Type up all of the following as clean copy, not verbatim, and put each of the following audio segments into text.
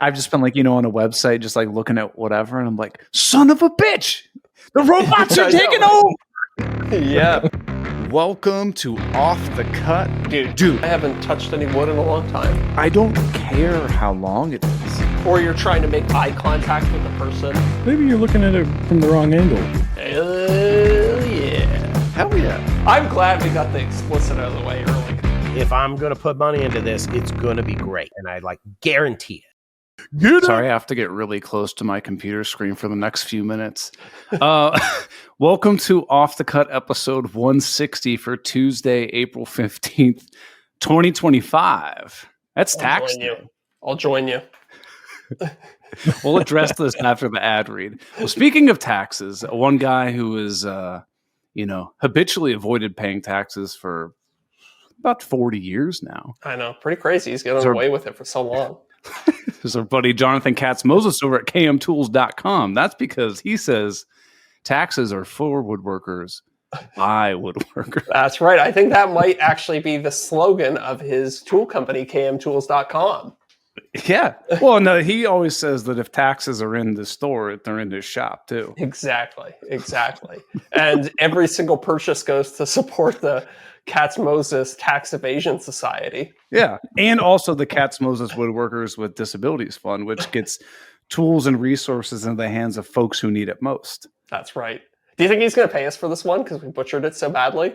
I've just been like, on a website, just like looking at whatever, and I'm like, son of a bitch, the robots are taking over. Yeah. Welcome to Off the Cut. Dude, I haven't touched any wood in a long time. I don't care how long it is. Or you're trying to make eye contact with the person. Maybe you're looking at it from the wrong angle. Hell yeah. Hell yeah. I'm glad we got the explicit out of the way early. If I'm going to put money into this, it's going to be great. And I guarantee it. Sorry, I have to get really close to my computer screen for the next few minutes. Welcome to Off the Cut episode 160 for Tuesday, April 15th, 2025. That's tax day. I'll join you. We'll address this after the ad read. Well, speaking of taxes, one guy who is, habitually avoided paying taxes for about 40 years now. I know. Pretty crazy. He's getting away with it for so long. There's our buddy Jonathan Katz-Moses over at kmtools.com. That's because he says taxes are for woodworkers by woodworkers. That's right. I think that might actually be the slogan of his tool company, kmtools.com. Yeah. Well, no, he always says that if taxes are in the store, they're in his shop too. Exactly. And every single purchase goes to support the Katz-Moses Tax Evasion Society. Yeah. And also the Katz-Moses Woodworkers with Disabilities Fund, which gets tools and resources into the hands of folks who need it most. That's right. Do you think he's going to pay us for this one because we butchered it so badly?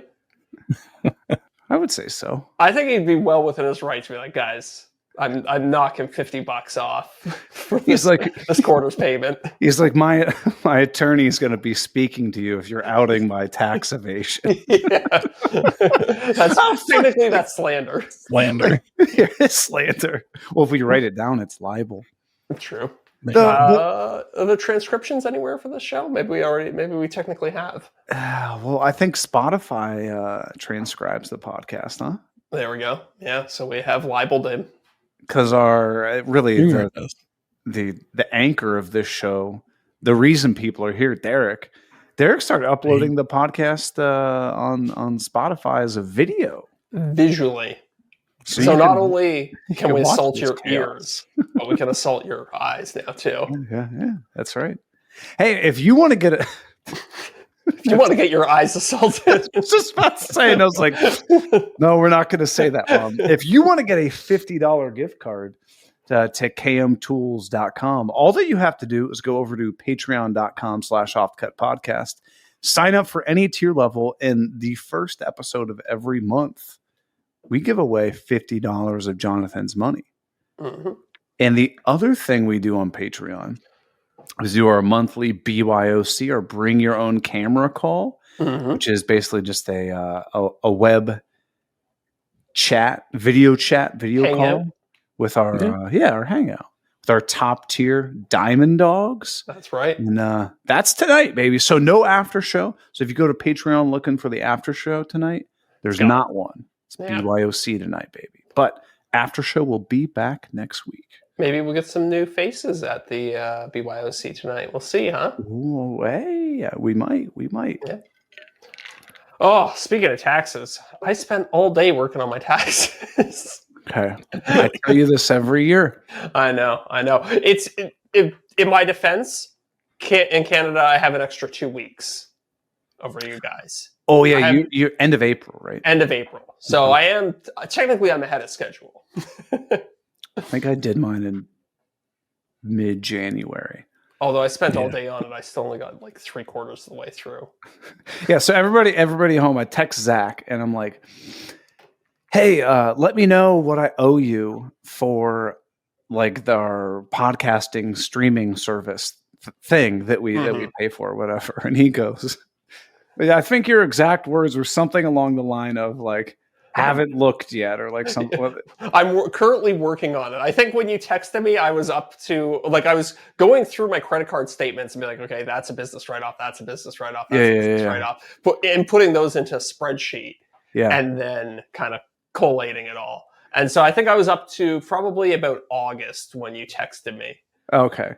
I would say so. I think he'd be well within his right to be like, guys, I'm knocking $50 off for this quarter's payment. He's like, my attorney is going to be speaking to you if you're outing my tax evasion. Yeah. Technically that's slander. Slander. It's slander. Well, if we write it down, it's libel. True. Are the transcriptions anywhere for this show? Maybe we technically have. Well, I think Spotify transcribes the podcast, huh? There we go. Yeah, so we have libeled him. Because the anchor of this show, the reason people are here, Derek started uploading the podcast on Spotify as a video. Visually. So not only can we assault your ears, but we can assault your eyes now too. Yeah, that's right. Hey, if you want to get it... If you want to get your eyes assaulted. I was just about to say, and I was like, no, we're not going to say that, Mom. If you want to get a $50 gift card to kmtools.com, all that you have to do is go over to patreon.com/offcutpodcast, sign up for any tier level, and the first episode of every month, we give away $50 of Jonathan's money. Mm-hmm. And the other thing we do on Patreon is do our monthly BYOC, or Bring Your Own Camera call, which is basically just a web video call with our our hangout with our top tier diamond dogs. That's right, and that's tonight, baby. So no after show. So if you go to Patreon looking for the after show tonight, there's not one. It's BYOC tonight, baby. But after show will be back next week. Maybe we'll get some new faces at the BYOC tonight. We'll see, huh? Ooh, hey, we might. Yeah. Oh, speaking of taxes, I spent all day working on my taxes. Okay. I tell you this every year. I know. It's in my defense, in Canada, I have an extra 2 weeks over you guys. Oh, yeah, you're end of April, right? End of April. So I'm ahead of schedule. I think I did mine in mid-January. Although I spent all day on it, I still only got like 3/4 of the way through. Yeah, so everybody home, I text Zach and I'm like, hey, let me know what I owe you for like our podcasting streaming service thing that we pay for, whatever. And he goes, I think your exact words were something along the line of like, haven't looked yet, or like something. I'm currently working on it. I think when you texted me, I was up to I was going through my credit card statements and be like, okay, that's a business write-off. That's a business write-off. That's a business write-off. And putting those into a spreadsheet, and then kind of collating it all. And so I think I was up to probably about August when you texted me. Okay.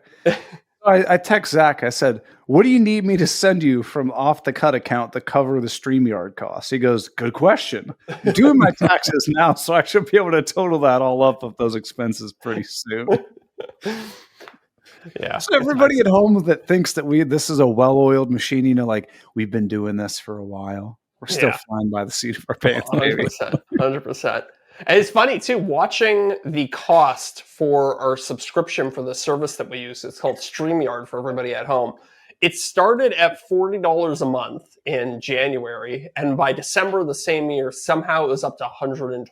I text Zach. I said, what do you need me to send you from Off the Cut account to cover the StreamYard costs? He goes, good question. I'm doing my taxes now, so I should be able to total that all up of those expenses pretty soon. Yeah. So everybody at home that thinks that this is a well-oiled machine, you know, like we've been doing this for a while. We're still flying by the seat of our pants, baby. 100%. 100%. And it's funny too, watching the cost for our subscription for the service that we use. It's called StreamYard for everybody at home. It started at $40 a month in January, and by December of the same year, somehow it was up to $120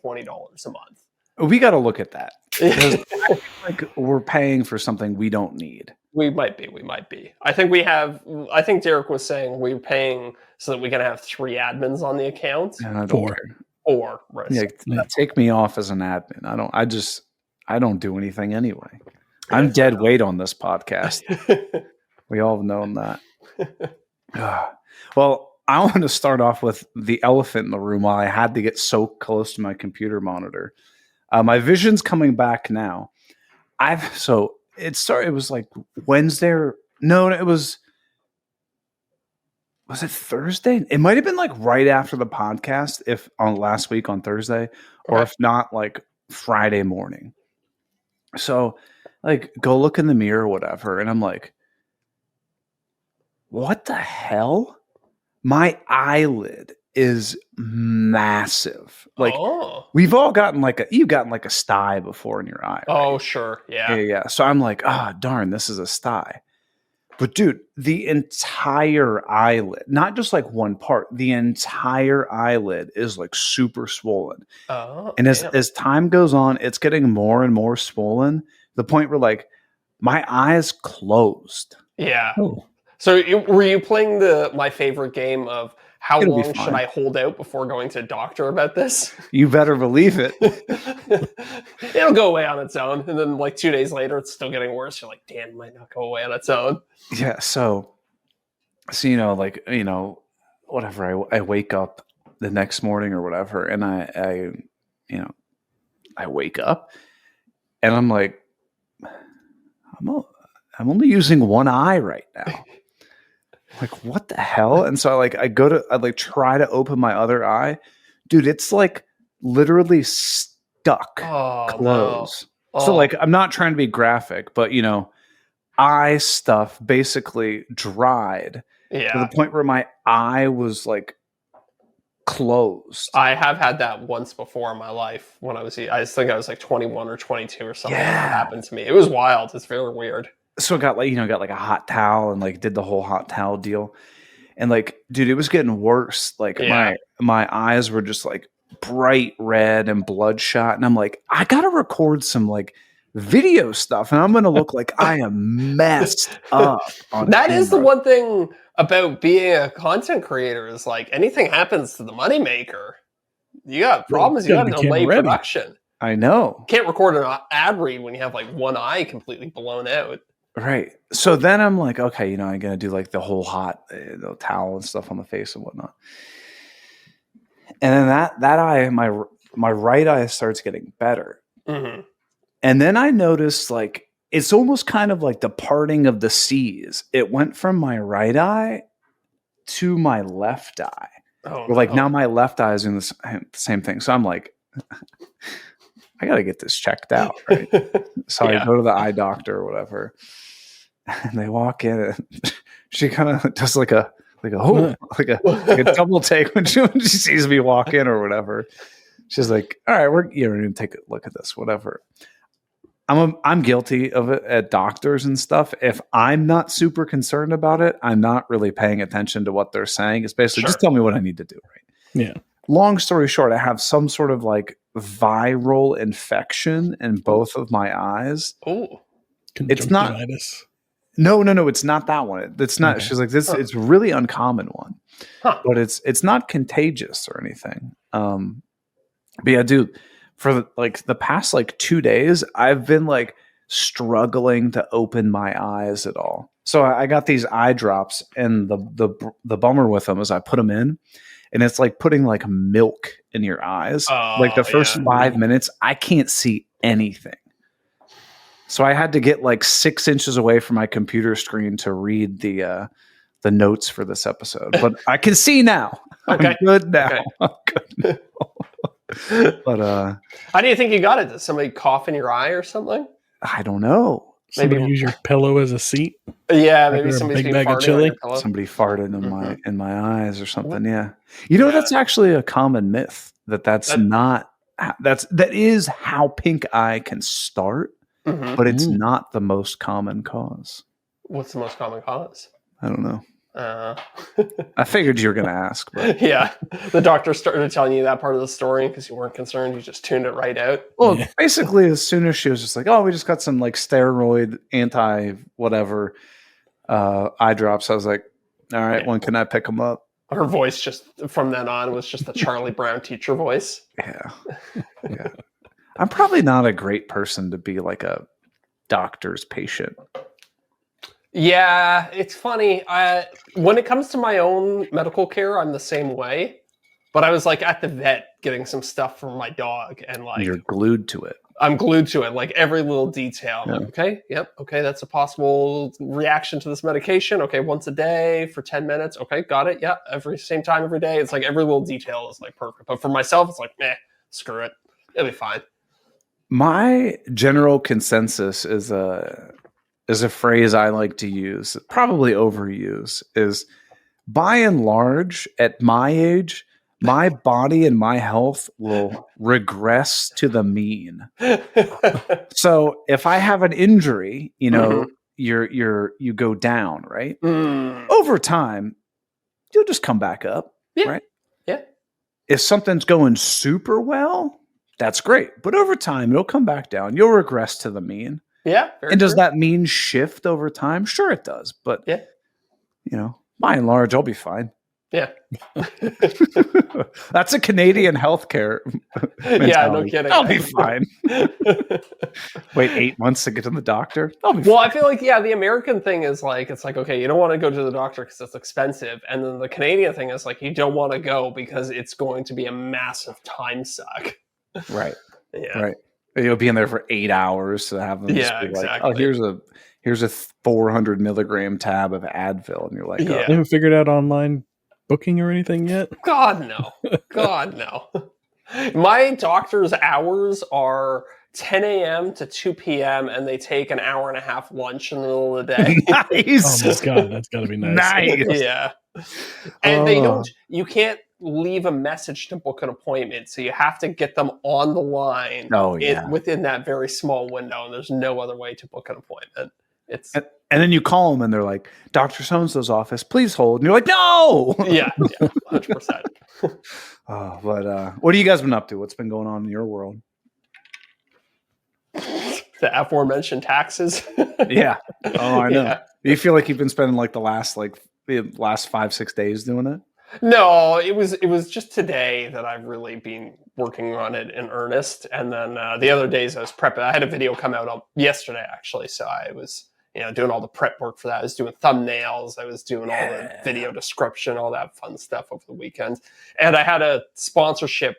a month. We got to look at that. I feel like we're paying for something we don't need. We might be. I think Derek was saying we're paying so that we can have 3 admins on the account. And I don't care. 4, right? Yeah, take me off as an admin. I don't do anything anyway. I'm dead weight on this podcast. We all have known that. Well, I want to start off with the elephant in the room while I had to get so close to my computer monitor. My vision's coming back now. It was like Wednesday. No, it was it Thursday? It might have been like right after the podcast, if on last week on Thursday, or if not, like Friday morning. So, like, go look in the mirror or whatever, and I'm like, what the hell? My eyelid is massive. Like, we've all gotten you've gotten like a sty before in your eye. Right? Oh, sure. Yeah. So I'm like, darn, this is a sty. But dude, the entire eyelid, not just like one part, the entire eyelid is like super swollen. And as time goes on, it's getting more and more swollen. The point where like my eyes closed. Yeah. Oh. So were you playing my favorite game of how long should I hold out before going to a doctor about this? You better believe it. It'll go away on its own. And then like 2 days later, it's still getting worse. You're like, damn, it might not go away on its own. Yeah. So whatever, I wake up the next morning or whatever. And I wake up and I'm like, I'm only using one eye right now. Like, what the hell? And so I try to open my other eye. Dude, it's like literally stuck closed. No. So like, I'm not trying to be graphic, but eye stuff basically dried to the point where my eye was like closed. I have had that once before in my life when I think I was like 21 or 22 or something. Yeah. That happened to me. It was wild. It's very weird. So I got like a hot towel and like did the whole hot towel deal. And like, dude, it was getting worse. Like my eyes were just like bright red and bloodshot. And I'm like, I got to record some like video stuff and I'm going to look like I am messed up. That is the one thing about being a content creator is like anything happens to the moneymaker. You got problems. You got to delay production. I know. Can't record an ad read when you have like one eye completely blown out. Right. So then I'm like, okay, I'm going to do like the whole hot towel and stuff on the face and whatnot. And then that eye, my right eye starts getting better. Mm-hmm. And then I noticed like, it's almost kind of like the parting of the seas. It went from my right eye to my left eye. Now my left eye is doing the same thing. So I'm like, I got to get this checked out. Right. So I go to the eye doctor or whatever. And they walk in and she kind of does like a double take when she sees me walk in or whatever. She's like, all right, we're going to take a look at this, whatever. I'm guilty of it at doctors and stuff. If I'm not super concerned about it, I'm not really paying attention to what they're saying. It's basically just tell me what I need to do. Right. Yeah. Long story short, I have some sort of like viral infection in both of my eyes. Oh, it's not. No, it's not that one. It's not. Okay. She's like, this. It's a really uncommon one, but it's not contagious or anything. But yeah, dude, for the past like 2 days, I've been like struggling to open my eyes at all. So I got these eye drops, and the bummer with them is I put them in, and it's like putting like milk in your eyes. Like the first 5 minutes, I can't see anything. So I had to get like 6 inches away from my computer screen to read the notes for this episode. But I can see now. Okay. I'm good now. Okay. I'm good now. But how do you think you got it? Did somebody cough in your eye or something? I don't know. Somebody use your pillow as a seat. Yeah, Like maybe a somebody's big been bag of farting chili? on your pillow. Somebody farted in my eyes or something. Yeah, you know, Yeah. that's actually a common myth that is how pink eye can start, but it's not the most common cause. What's the most common cause? I don't know. Uh, I figured you were going to ask, but yeah, the doctor started telling you that part of the story because you weren't concerned. You just tuned it right out. well, basically, as soon as she was just like, "Oh, we just got some like steroid anti whatever eye drops," I was like, "All right, when can I pick them up?" Her voice just from then on was just the Charlie Brown teacher voice. Yeah, yeah. I'm probably not a great person to be like a doctor's patient. Yeah, it's funny. When it comes to my own medical care, I'm the same way. But I was like at the vet getting some stuff for my dog, and like You're glued to it. I'm glued to it, like every little detail. Yeah. Like, okay, yep, okay, that's a possible reaction to this medication. Okay, once a day for 10 minutes. Okay, got it. Yeah, same time every day. It's like every little detail is like perfect. But for myself, it's like, screw it. It'll be fine. My general consensus is a phrase I like to use, probably overuse, is by and large, at my age, my body and my health will regress to the mean. So if I have an injury, you know, you go down, right? Over time, you'll just come back up, right? Yeah. If something's going super well, that's great. But over time, it'll come back down. You'll regress to the mean. Yeah. And does that mean shift over time? Sure, it does. But, you know, by and large, I'll be fine. Yeah. That's a Canadian healthcare mentality. Yeah, no kidding. I'll be fine. Wait 8 months to get to the doctor? I'll be Well, fine. I feel like, the American thing is like, it's like, okay, you don't want to go to the doctor because it's expensive. And then the Canadian thing is like, you don't want to go because it's going to be a massive time suck. Right. Yeah. Right. You'll be in there for 8 hours to have them just be exactly. like, oh, here's a 400 milligram tab of Advil. And you're like, oh. They haven't figured out online booking or anything yet? God, no. God, no. My doctor's hours are 10 a.m. to 2 p.m. and they take an hour and a half lunch in the middle of the day. Nice. Oh my God, that's got to be nice. Nice. Yeah. And you can't leave a message to book an appointment. So you have to get them on the line within that very small window. And there's no other way to book an appointment. And then you call them and they're like, Dr. So-and-so's office, please hold. And you're like, no. Yeah, 100%. But what have you guys been up to? What's been going on in your world? The aforementioned taxes. Yeah. Oh, I know. Yeah. You feel like you've been spending like the last 5-6 days doing it? No, it was just today that I've really been working on it in earnest. And then the other days I was prepping. I had a video come out yesterday, actually. So I was, doing all the prep work for that. I was doing thumbnails. I was doing all the video description, all that fun stuff over the weekend. And I had a sponsorship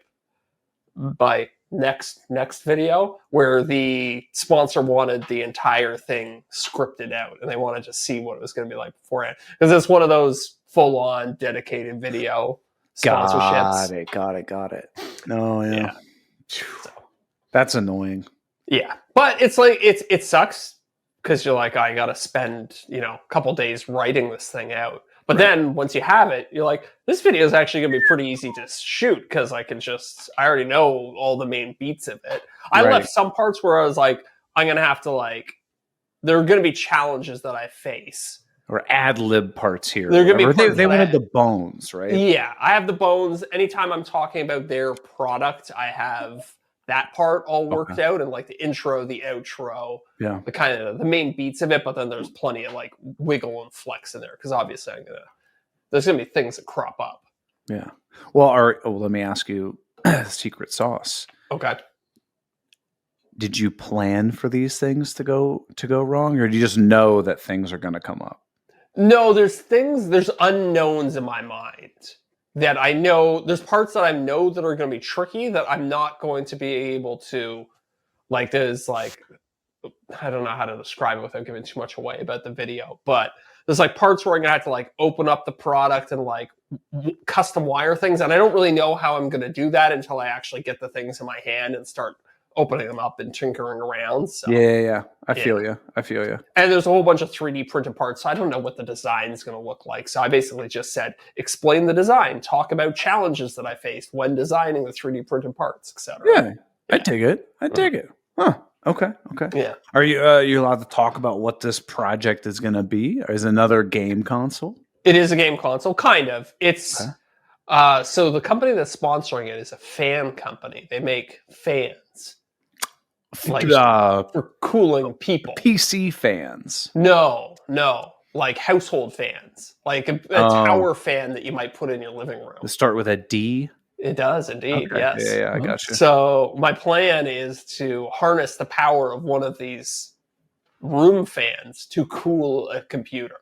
by next video where the sponsor wanted the entire thing scripted out and they wanted to see what it was going to be like beforehand. Because it's one of those full-on dedicated video sponsorships. Got it. No, yeah. So, that's annoying. Yeah. But it's like it sucks because you're like, I gotta spend, a couple days writing this thing out. But then once you have it, you're like, this video is actually gonna be pretty easy to shoot because I already know all the main beats of it. I left some parts where I was like, I'm gonna have to there are gonna be challenges that I face. Or ad lib parts here. They're gonna be they wanted the bones, right? Yeah, I have the bones. Anytime I'm talking about their product, I have that part all worked out and the intro, the outro, the kind of the main beats of it. But then there's plenty of wiggle and flex in there because obviously there's gonna be things that crop up. Yeah. Well, let me ask you, secret sauce. Okay. Did you plan for these things to go wrong, or do you just know that things are going to come up? No, there's unknowns in my mind that I know. There's parts that I know that are going to be tricky that I'm not going to be able to, I don't know how to describe it without giving too much away about the video, but there's parts where I'm going to have to open up the product and custom wire things. And I don't really know how I'm going to do that until I actually get the things in my hand and start opening them up and tinkering around. So Yeah. I feel you. And there's a whole bunch of 3D printed parts. So I don't know what the design is going to look like. So I basically just said, explain the design, talk about challenges that I faced when designing the 3D printed parts, etc. Yeah. I dig it. Huh. Okay. Yeah. Are you allowed to talk about what this project is going to be? Or is it another game console? It is a game console, kind of. It's Okay. so the company that's sponsoring it is a fan company. They make fans, like for cooling people. PC fans. No, like household fans, like a tower fan that you might put in your living room. Does it start with a D? It does indeed. Okay. Yes. Yeah, I got you. So my plan is to harness the power of one of these room fans to cool a computer.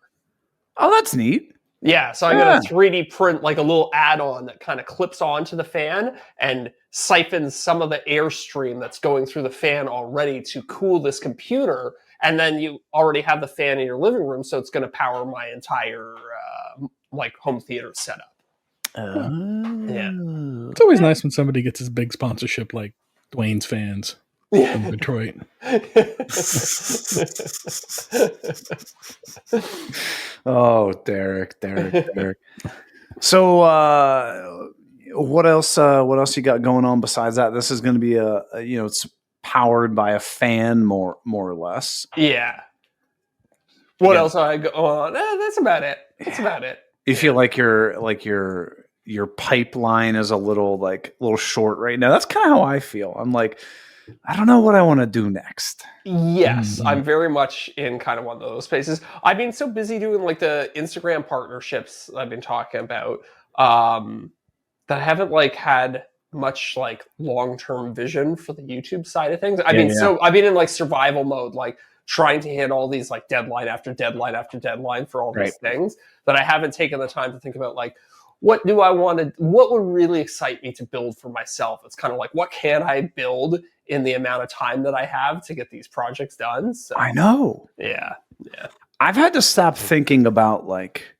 Oh, that's neat. Yeah, so I'm going to 3D print like a little add-on that kind of clips onto the fan and siphons some of the airstream that's going through the fan already to cool this computer. And then you already have the fan in your living room, so it's going to power my entire like home theater setup. Yeah, it's always nice when somebody gets his big sponsorship, like Dwayne's fans from Detroit. Oh, Derek. So, what else? What else you got going on besides that? This is going to be it's powered by a fan, more or less. Yeah. What else I go on? That's about it. You feel like your pipeline is a little short right now. That's kind of how I feel. I'm like, I don't know what I want to do next. Yes, I'm very much in kind of one of those spaces. I've been so busy doing like the Instagram partnerships I've been talking about that I haven't like had much like long-term vision for the YouTube side of things. I've been in like survival mode, like trying to hit all these like deadline after deadline after deadline for all these things that I haven't taken the time to think about like, what do I want to, what would really excite me to build for myself? It's kind of like, what can I build in the amount of time that I have to get these projects done? So, I know. Yeah. I've had to stop thinking about like,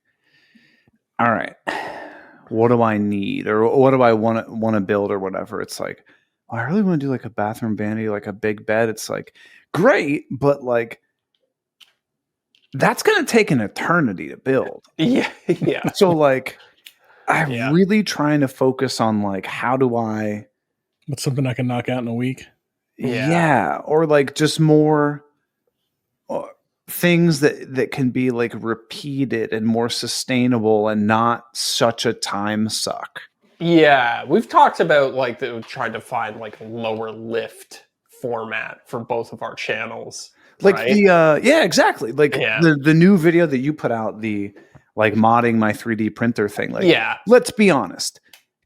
all right, what do I need or what do I want to build or whatever? It's like, I really want to do like a bathroom vanity, like a big bed. It's like, great, but like, that's going to take an eternity to build. Yeah. So like, I'm really trying to focus on like, how do I... What's something I can knock out in a week? Yeah. Or like just more things that can be like repeated and more sustainable and not such a time suck. Yeah. We've talked about like trying to find like a lower lift format for both of our channels. Like right? Exactly. Like the new video that you put out, the like modding my 3D printer thing. Like, let's be honest.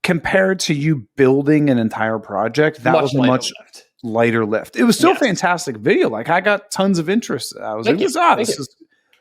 Compared to you building an entire project, that was a much lighter lift. It was still a fantastic video. Like I got tons of interest. I was this is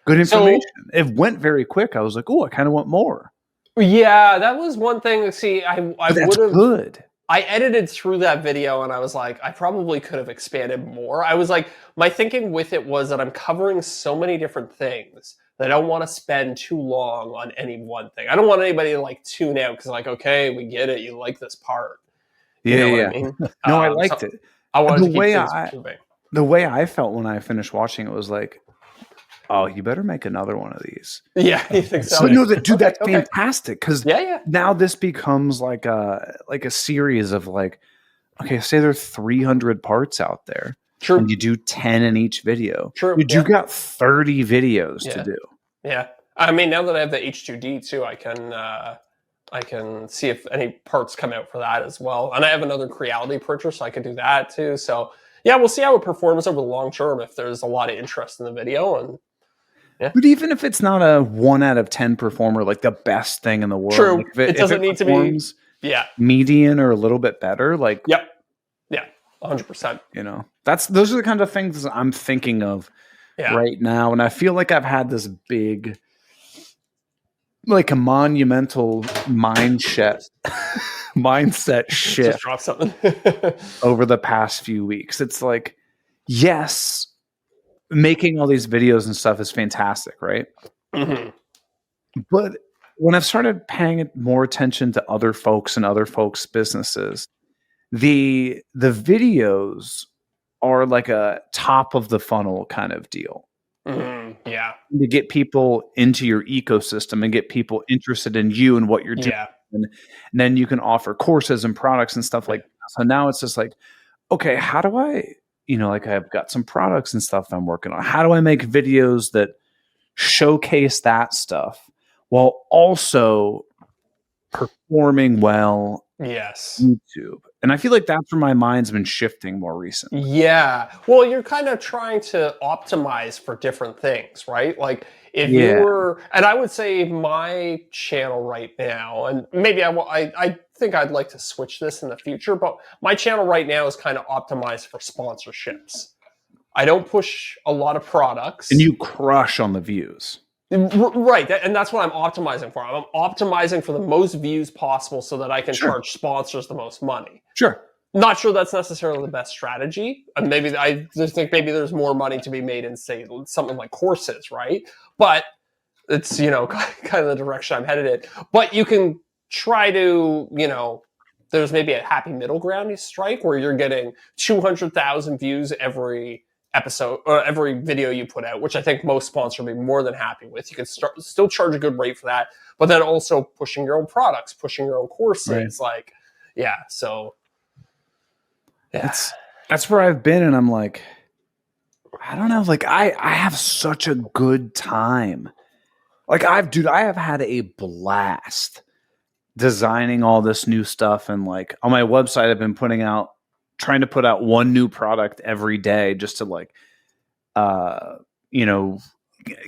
good information. It went very quick. I was like, oh, I kind of want more. Yeah, that was one thing. See, I would have good. I edited through that video and I was like, I probably could have expanded more. I was like, my thinking with it was that I'm covering so many different things that I don't want to spend too long on any one thing. I don't want anybody to like tune out because like, okay, we get it. You like this part. You know what I mean? No, I liked it. I wanted to keep things moving. The way I felt when I finished watching it was like, oh, you better make another one of these. Yeah, you think so? So no, that's fantastic because yeah. Now this becomes like a series of like, okay, say there are 300 parts out there. True. And you do 10 in each video. True. Dude, you got 30 videos to do. Yeah. I mean, now that I have the H2D too, I can see if any parts come out for that as well. And I have another Creality printer, so I can do that too. So yeah, we'll see how it performs over the long term if there's a lot of interest in the video. And but even if it's not a 1 out of 10 performer, like the best thing in the world, true. Like it doesn't need to be median or a little bit better. Like 100%. You know, those are the kind of things I'm thinking of right now. And I feel like I've had this big, like a monumental mindset shift. Just drop something. over the past few weeks. It's like, yes, making all these videos and stuff is fantastic, right? Mm-hmm. But when I've started paying more attention to other folks and other folks' businesses, The videos are like a top of the funnel kind of deal. Yeah. To get people into your ecosystem and get people interested in you and what you're doing. Yeah. And then you can offer courses and products and stuff like that. So now it's just like, okay, how do I, like I've got some products and stuff I'm working on. How do I make videos that showcase that stuff while also performing well? Yes. YouTube. And I feel like that's where my mind's been shifting more recently. Yeah. Well, you're kind of trying to optimize for different things, right? Like if you were, and I would say my channel right now, and maybe I think I'd like to switch this in the future, but my channel right now is kind of optimized for sponsorships. I don't push a lot of products. And you crush on the views. Right, and that's what I'm optimizing for. I'm optimizing for the most views possible so that I can charge sponsors the most money. Sure. Not sure that's necessarily the best strategy. And maybe I just think maybe there's more money to be made in, say, something like courses, right? But it's, kind of the direction I'm headed in. But you can try to, there's maybe a happy middle ground you strike where you're getting 200,000 views every episode or every video you put out, which I think most sponsors will be more than happy with. You can still charge a good rate for that, but then also pushing your own products, pushing your own courses, so that's where I've been, and I'm like, I don't know, like I have such a good time. Like I have had a blast designing all this new stuff, and like on my website I've been trying to put out one new product every day just to like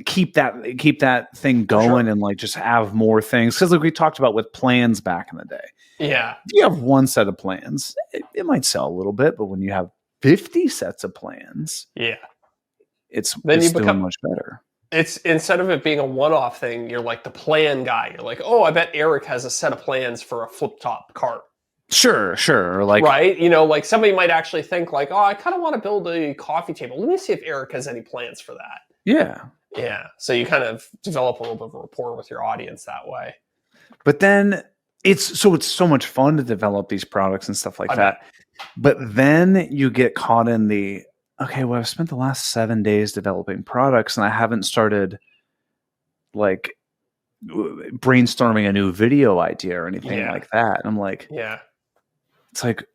keep that thing going and like just have more things, because like we talked about with plans back in the day. Yeah. If you have one set of plans, it might sell a little bit, but when you have 50 sets of plans, it's doing much better. It's, instead of it being a one-off thing, you're like the plan guy. You're like, oh, I bet Eric has a set of plans for a flip-top cart. Sure. Or like, right? Like somebody might actually think like, oh, I kind of want to build a coffee table. Let me see if Eric has any plans for that. Yeah. Yeah. So you kind of develop a little bit of a rapport with your audience that way. But then it's so much fun to develop these products and stuff like that. But then you get caught in the, okay, well, I've spent the last 7 days developing products and I haven't started like brainstorming a new video idea or anything like that. And I'm like, it's like,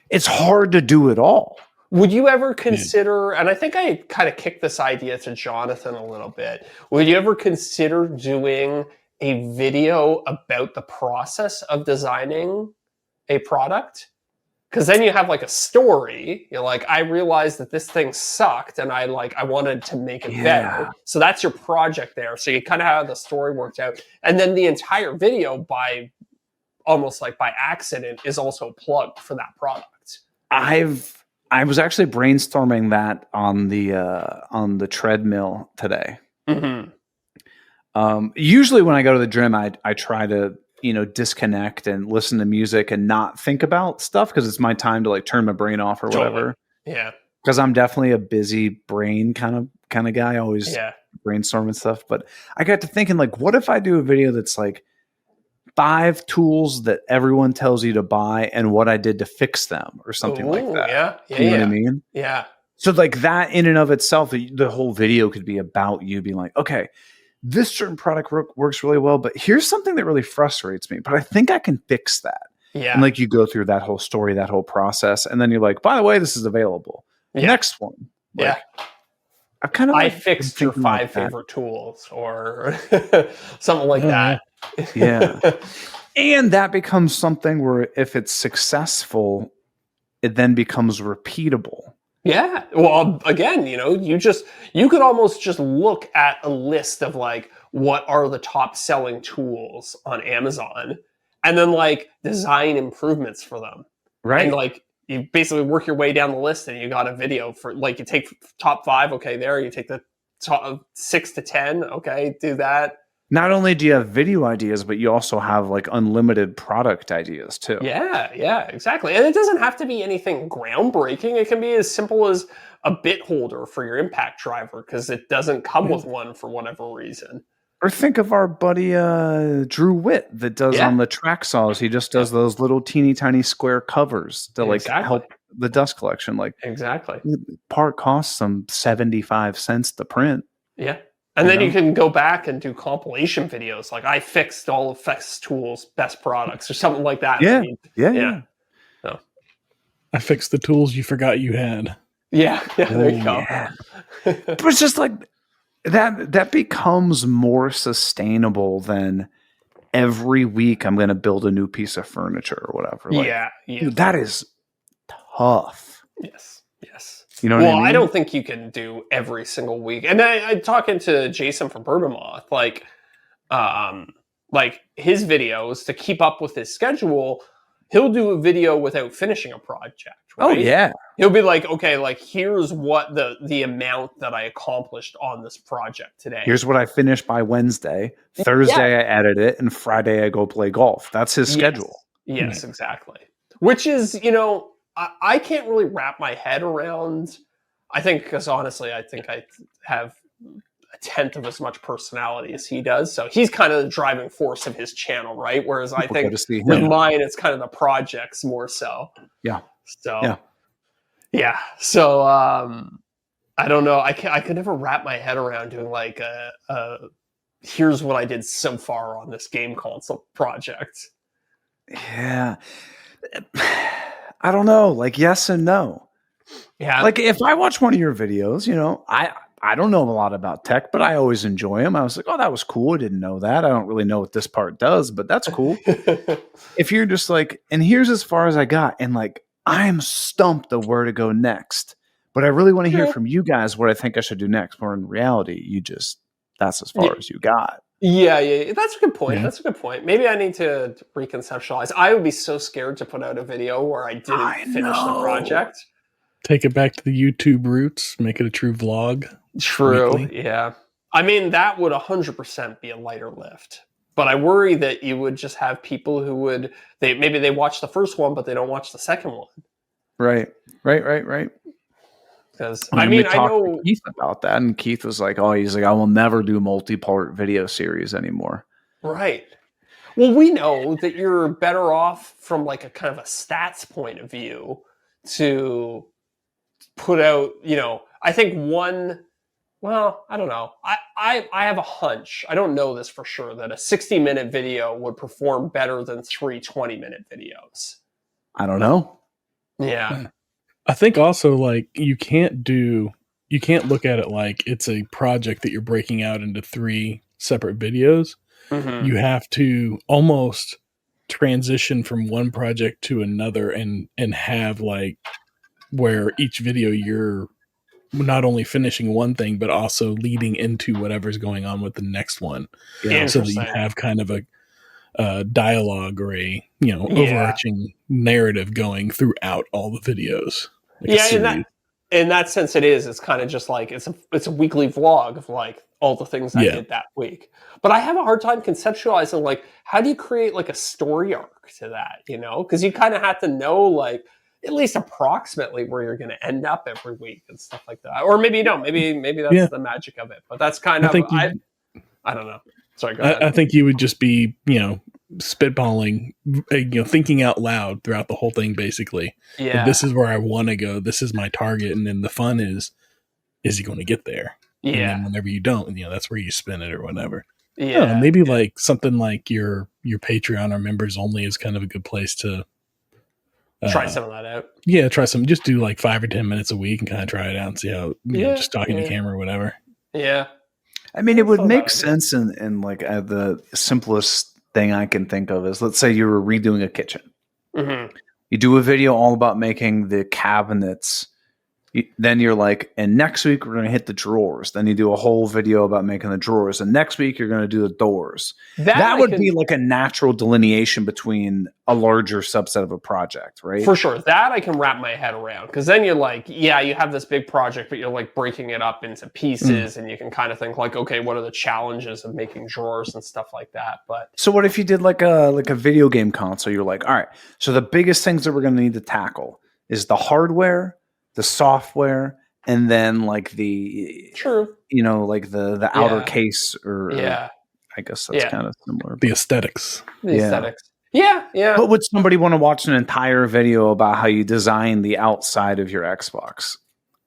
it's hard to do it all. Would you ever consider, and I think I kind of kicked this idea to Jonathan a little bit, would you ever consider doing a video about the process of designing a product? Because then you have like a story. You're like, I realized that this thing sucked and I wanted to make it better. So that's your project there. So you kind of have the story worked out. And then the entire video almost like by accident is also plugged for that product. I was actually brainstorming that on the treadmill today. Mm-hmm. Usually when I go to the gym, I try to, disconnect and listen to music and not think about stuff, because it's my time to like turn my brain off or whatever. Yeah. Because I'm definitely a busy brain kind of guy, always brainstorming stuff. But I got to thinking, like, what if I do a video that's like 5 tools that everyone tells you to buy and what I did to fix them or something like that. You know what I mean? Yeah. So like that in and of itself, the whole video could be about you being like, okay, this certain product works really well, but here's something that really frustrates me, but I think I can fix that. Yeah. And like you go through that whole story, that whole process, and then you're like, by the way, this is available. Next one. Like, I fixed your 5 favorite tools or something like that. Yeah. And that becomes something where if it's successful, it then becomes repeatable. Yeah. Well, again, you could almost just look at a list of like, what are the top selling tools on Amazon, and then like design improvements for them. Right. And like, you basically work your way down the list and you got a video for like, you take top 5. Okay. There you take the top 6 to 10. Okay. Do that. Not only do you have video ideas, but you also have like unlimited product ideas too. Yeah, exactly. And it doesn't have to be anything groundbreaking. It can be as simple as a bit holder for your impact driver, because it doesn't come with one for whatever reason. Or think of our buddy Drew Witt that does on the track saws. He just does those little teeny tiny square covers to like help the dust collection. Like part costs them 75 cents to print. Yeah. And then you can go back and do compilation videos like I fixed all of Festool's best products or something like that. Yeah. So. I fixed the tools you forgot you had. Yeah, there you go. Yeah. But it's just like that becomes more sustainable than every week I'm going to build a new piece of furniture or whatever. Like, yeah. That is tough. Yes. You know what I mean? I don't think you can do every single week. And I'm talking to Jason from Bourbon Moth, like his videos to keep up with his schedule. He'll do a video without finishing a project. Right? Oh yeah. He'll be like, okay, like here's what the amount that I accomplished on this project today. Here's what I finished by Wednesday. Thursday I edit it, and Friday I go play golf. That's his schedule. Yes, exactly. Which is, I can't really wrap my head around. I think because honestly, I think I have a tenth of as much personality as he does. So he's kind of the driving force of his channel, right? Whereas I think with mine, it's kind of the projects more so. Yeah. So yeah. So I don't know. I could never wrap my head around doing like here's what I did so far on this game console project. Yeah. I don't know. Like yes and no. Yeah. Like if I watch one of your videos, I don't know a lot about tech, but I always enjoy them. I was like, oh, that was cool. I didn't know that. I don't really know what this part does, but that's cool. If you're just like, and here's as far as I got, and like, I'm stumped of where to go next, but I really want to hear from you guys what I think I should do next. Where in reality, that's as far as you got. Yeah. That's a good point. That's a good point. Maybe I need to reconceptualize. I would be so scared to put out a video where I didn't finish the project. Take it back to the YouTube roots. Make it a true vlog. True. Weekly. Yeah. I mean, that would 100% be a lighter lift. But I worry that you would just have people who maybe they watch the first one, but they don't watch the second one. Right. Because I know to Keith about that, and Keith was like, "Oh, he's like, I will never do multi-part video series anymore." Right. Well, we know that you're better off from like a kind of a stats point of view to put out. I think one. Well, I don't know. I have a hunch. I don't know this for sure that a 60-minute video would perform better than 3 20-minute videos. I don't know. Yeah. I think also like you can't look at it like it's a project that you're breaking out into 3 separate videos. Mm-hmm. You have to almost transition from one project to another and have like where each video you're not only finishing one thing, but also leading into whatever's going on with the next one. Yeah. So that you have kind of a dialogue or a, overarching narrative going throughout all the videos. Like in that sense, it's kind of just like, it's a weekly vlog of like all the things I did that week. But I have a hard time conceptualizing, like, how do you create like a story arc to that, because you kind of have to know like, at least approximately where you're going to end up every week and stuff like that. Or maybe you don't. Maybe that's the magic of it. But that's kind of, I don't know. Sorry, go ahead. I think you would just be, spitballing, thinking out loud throughout the whole thing, basically. Yeah. This is where I want to go. This is my target. And then the fun is he going to get there? Yeah. And then whenever you don't, that's where you spin it or whatever. Yeah. Maybe like something like your Patreon or members only is kind of a good place to try some of that out. Yeah, try some. Just do like 5 or 10 minutes a week and kind of try it out and see how, just talking to camera or whatever. Yeah. I mean, it would make sense in like the simplest thing I can think of is, let's say you were redoing a kitchen. Mm-hmm. You do a video all about making the cabinets. Then you're like, and next week we're going to hit the drawers. Then you do a whole video about making the drawers. And next week you're going to do the doors. That would be like a natural delineation between a larger subset of a project, right? For sure. That I can wrap my head around. Because then you're like, you have this big project, but you're like breaking it up into pieces. And you can kind of think like, okay, what are the challenges of making drawers and stuff like that? But so what if you did like a video game console? You're like, all right, so the biggest things that we're going to need to tackle is the hardware, the software, and then like the like the outer case or I guess that's kind of similar. The aesthetics. The aesthetics. Yeah, yeah. But would somebody want to watch an entire video about how you design the outside of your Xbox?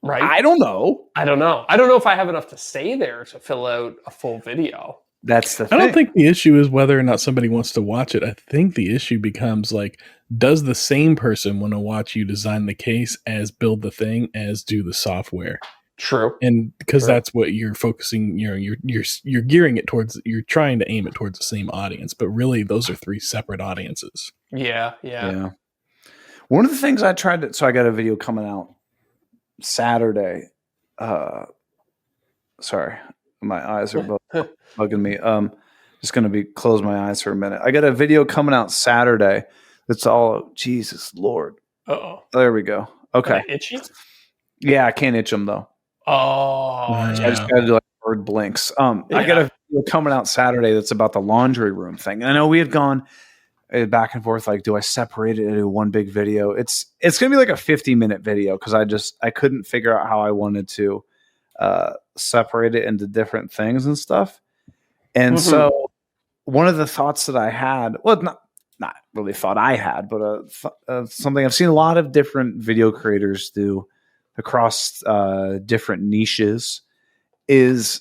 Right. I don't know. I don't know if I have enough to say there to fill out a full video. That's the thing. I don't think the issue is whether or not somebody wants to watch it. I think the issue becomes like, does the same person want to watch you design the case as build the thing as do the software? True. And because that's what you're focusing, you're gearing it towards, you're trying to aim it towards the same audience, but really those are three separate audiences. Yeah. One of the things I tried to, so I got a video coming out Saturday. Sorry, my eyes are bugging me. Just going to close my eyes for a minute. I got a video coming out Saturday. That's all. Jesus Lord. Uh-oh. There we go. Okay. Itchy? Yeah, I can't itch them though. Oh, so I just got to do like bird blinks. I got a video coming out Saturday that's about the laundry room thing. I know we had gone back and forth. Like, do I separate it into one big video? It's going to be like a 50-minute video because I couldn't figure out how I wanted to separate it into different things and stuff. And so one of the thoughts that I had, well, not really thought I had, but something I've seen a lot of different video creators do across different niches is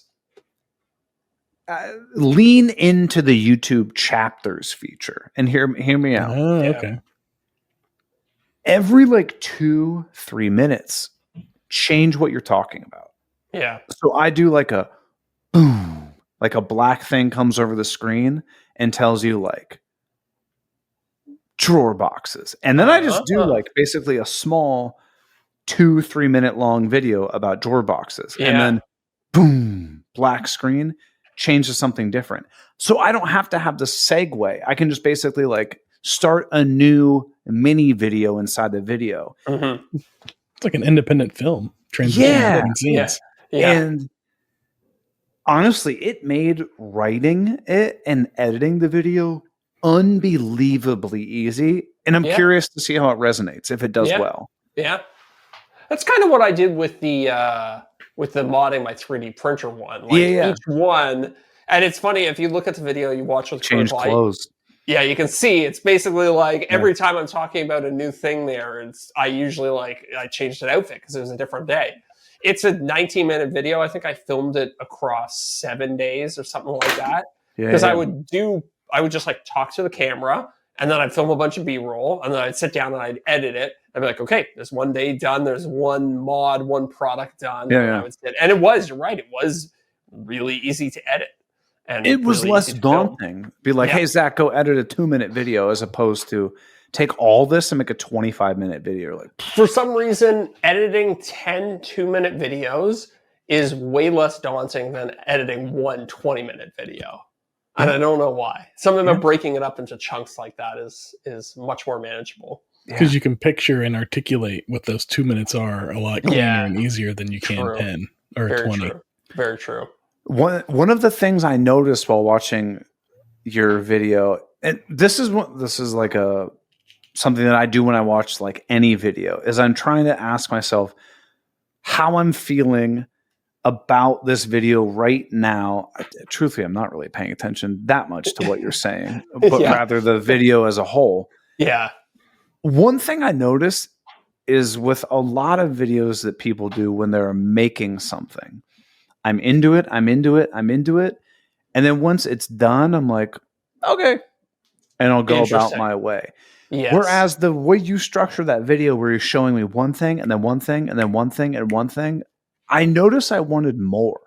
lean into the YouTube chapters feature. And hear me out. Oh, okay. Every like 2-3 minutes, change what you're talking about. Yeah. So I do like a boom, like a black thing comes over the screen and tells you like drawer boxes. And then I just do like basically a small 2-3 minute long video about drawer boxes. Yeah. And then boom, black screen, change to something different. So I don't have to have the segue. I can just basically like start a new mini video inside the video. Mm-hmm. It's like an independent film. Yeah. Scenes. Yeah. And honestly, it made writing it and editing the video unbelievably easy. And I'm curious to see how it resonates, if it does well. Yeah. That's kind of what I did with the modding my 3D printer one. Like each one, and it's funny if you look at the video you watch with change clothes. Yeah, you can see it's basically like every time I'm talking about a new thing there, I usually I changed an outfit because it was a different day. It's a 19-minute video. I think I filmed it across 7 days or something like that. Because I would just like talk to the camera and then I'd film a bunch of B-roll and then I'd sit down and I'd edit it. I'd be like, okay, there's one day done. There's one mod, one product done. And it was, you're right. It was really easy to edit. And it was really less daunting. Be like, hey, Zach, go edit a 2-minute video as opposed to take all this and make a 25-minute video. Like, for some reason, editing 10 2-minute videos is way less daunting than editing one 20-minute video. And I don't know why. Something about breaking it up into chunks like that is much more manageable. Because you can picture and articulate what those 2 minutes are a lot cleaner and easier than you can 10 or Very 20. True. Very true. One of the things I noticed while watching your video, and this is like something that I do when I watch like any video, is I'm trying to ask myself how I'm feeling about this video right now. Truthfully, I'm not really paying attention that much to what you're saying, but rather the video as a whole. Yeah. One thing I noticed is with a lot of videos that people do when they're making something, I'm into it. And then once it's done, I'm like, okay. And I'll go about my way. Yes. Whereas the way you structure that video where you're showing me one thing and then one thing and then one thing and one thing, I noticed I wanted more.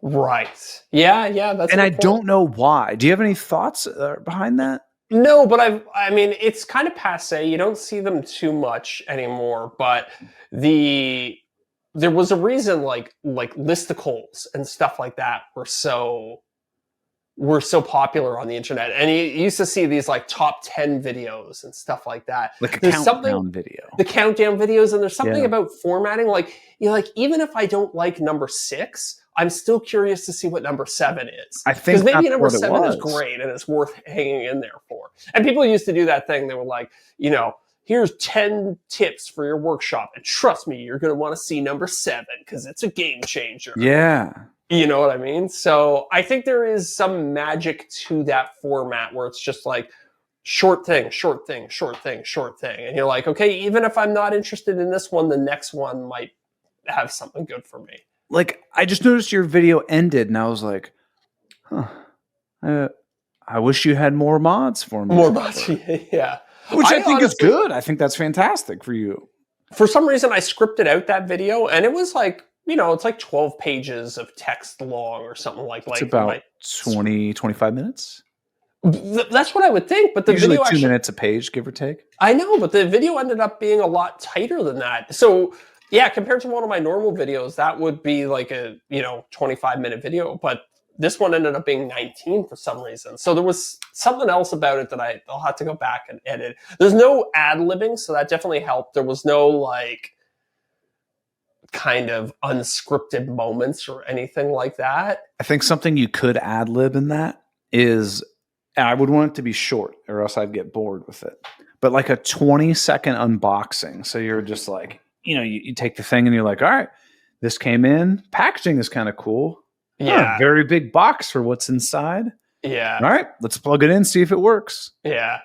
Right. Yeah. That's and I don't know why. Do you have any thoughts behind that? No, but I mean, it's kind of passe. You don't see them too much anymore, but there was a reason like listicles and stuff like that were so popular on the internet. And you used to see these like top 10 videos and stuff like that. Like a countdown video. The countdown videos. And there's something about formatting. Like, even if I don't like number 6, I'm still curious to see what number 7 is. I think because maybe number 7 is great and it's worth hanging in there for. And people used to do that thing. They were like, here's 10 tips for your workshop. And trust me, you're going to want to see number 7 because it's a game changer. Yeah. You know what I mean? So I think there is some magic to that format where it's just like short thing, short thing, short thing, short thing. And you're like, okay, even if I'm not interested in this one, the next one might have something good for me. Like, I just noticed your video ended, and I was like, huh. I wish you had more mods for me. More mods, yeah. Which I think is good. I think that's fantastic for you. For some reason, I scripted out that video, and it was like, it's like 12 pages of text long or something like that. It's about 20, 25 minutes. That's what I would think, but the usually video 2 minutes a page, give or take. I know, but the video ended up being a lot tighter than that. So yeah, compared to one of my normal videos, that would be like a 25-minute video, but this one ended up being 19 for some reason. So there was something else about it that I'll have to go back and edit. There's no ad-libbing, so that definitely helped. There was no like kind of unscripted moments or anything like that. I think something you could ad-lib in that is, I would want it to be short or else I'd get bored with it. But like a 20-second unboxing. So you're just like, you take the thing and you're like, all right, this came in. Packaging is kind of cool. Yeah. Very big box for what's inside. Yeah. All right, let's plug it in, see if it works. Yeah.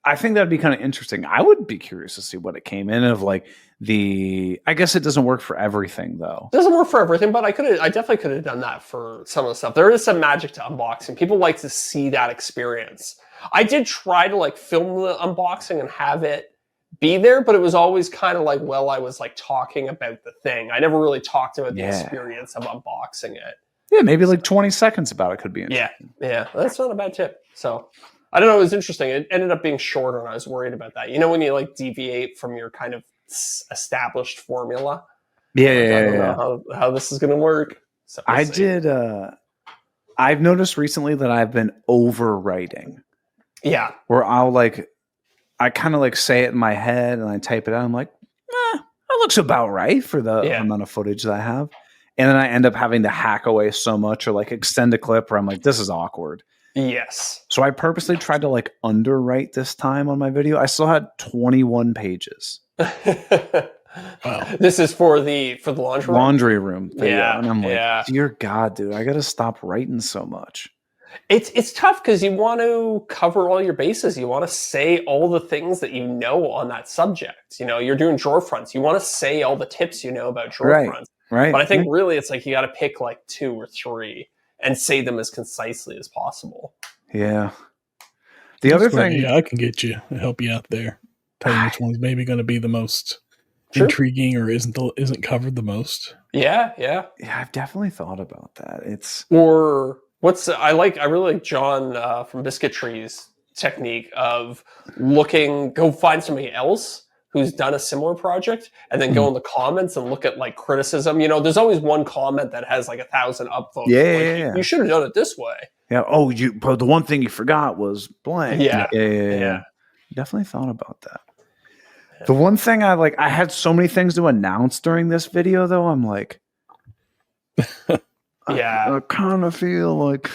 I think that'd be kind of interesting. I would be curious to see what it came in of, like I guess it doesn't work for everything though. It doesn't work for everything, but I definitely could have done that for some of the stuff. There is some magic to unboxing. People like to see that experience. I did try to like film the unboxing and have it be there, but it was always kind of like, well, I was like talking about the thing. I never really talked about the experience of unboxing it. Yeah, maybe like 20 seconds about it could be interesting. Yeah, that's not a bad tip. So I don't know, it was interesting. It ended up being shorter, and I was worried about that. When you like deviate from your kind of established formula. I don't know how this is going to work. So I've noticed recently that I've been overwriting. Yeah. Where I kind of like say it in my head and I type it out. I'm like, that looks about right for the amount of footage that I have. And then I end up having to hack away so much or like extend a clip where I'm like, this is awkward. Yes. So I purposely tried to like underwrite this time on my video. I still had 21 pages. Wow. This is for the laundry room thing. Yeah. And I'm like, dear God, dude, I got to stop writing so much. It's tough because you want to cover all your bases. You want to say all the things that you know on that subject. You're doing drawer fronts. You want to say all the tips you know about drawer fronts. Right. But I think really it's like you got to pick like 2 or 3 and say them as concisely as possible. Yeah. The other thing... Yeah, I can get you, help you out there. Tell you which one's maybe going to be the most intriguing or isn't covered the most. Yeah. Yeah, I've definitely thought about that. I really like John from Biscuit Tree's technique of go find somebody else who's done a similar project and then go in the comments and look at like criticism. There's always one comment that has like 1,000 upvotes. Yeah. You should have done it this way. Yeah. Oh, but the one thing you forgot was blank. Yeah. Definitely thought about that. Yeah. The one thing I had so many things to announce during this video though. I'm like, I kind of feel like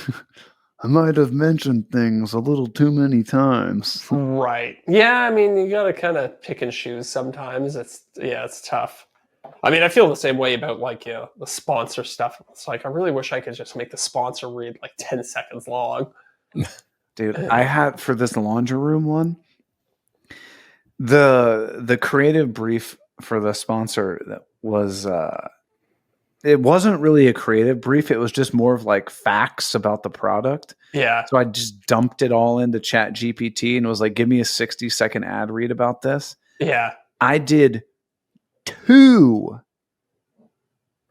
I might have mentioned things a little too many times. Right. Yeah, I mean, you got to kind of pick and choose sometimes. It's tough. I mean, I feel the same way about the sponsor stuff. It's like, I really wish I could just make the sponsor read like 10 seconds long. Dude, I had for this laundry room one, the creative brief for the sponsor that was it wasn't really a creative brief. It was just more of like facts about the product. Yeah. So I just dumped it all into Chat GPT and was like, give me a 60-second ad read about this. Yeah. I did 2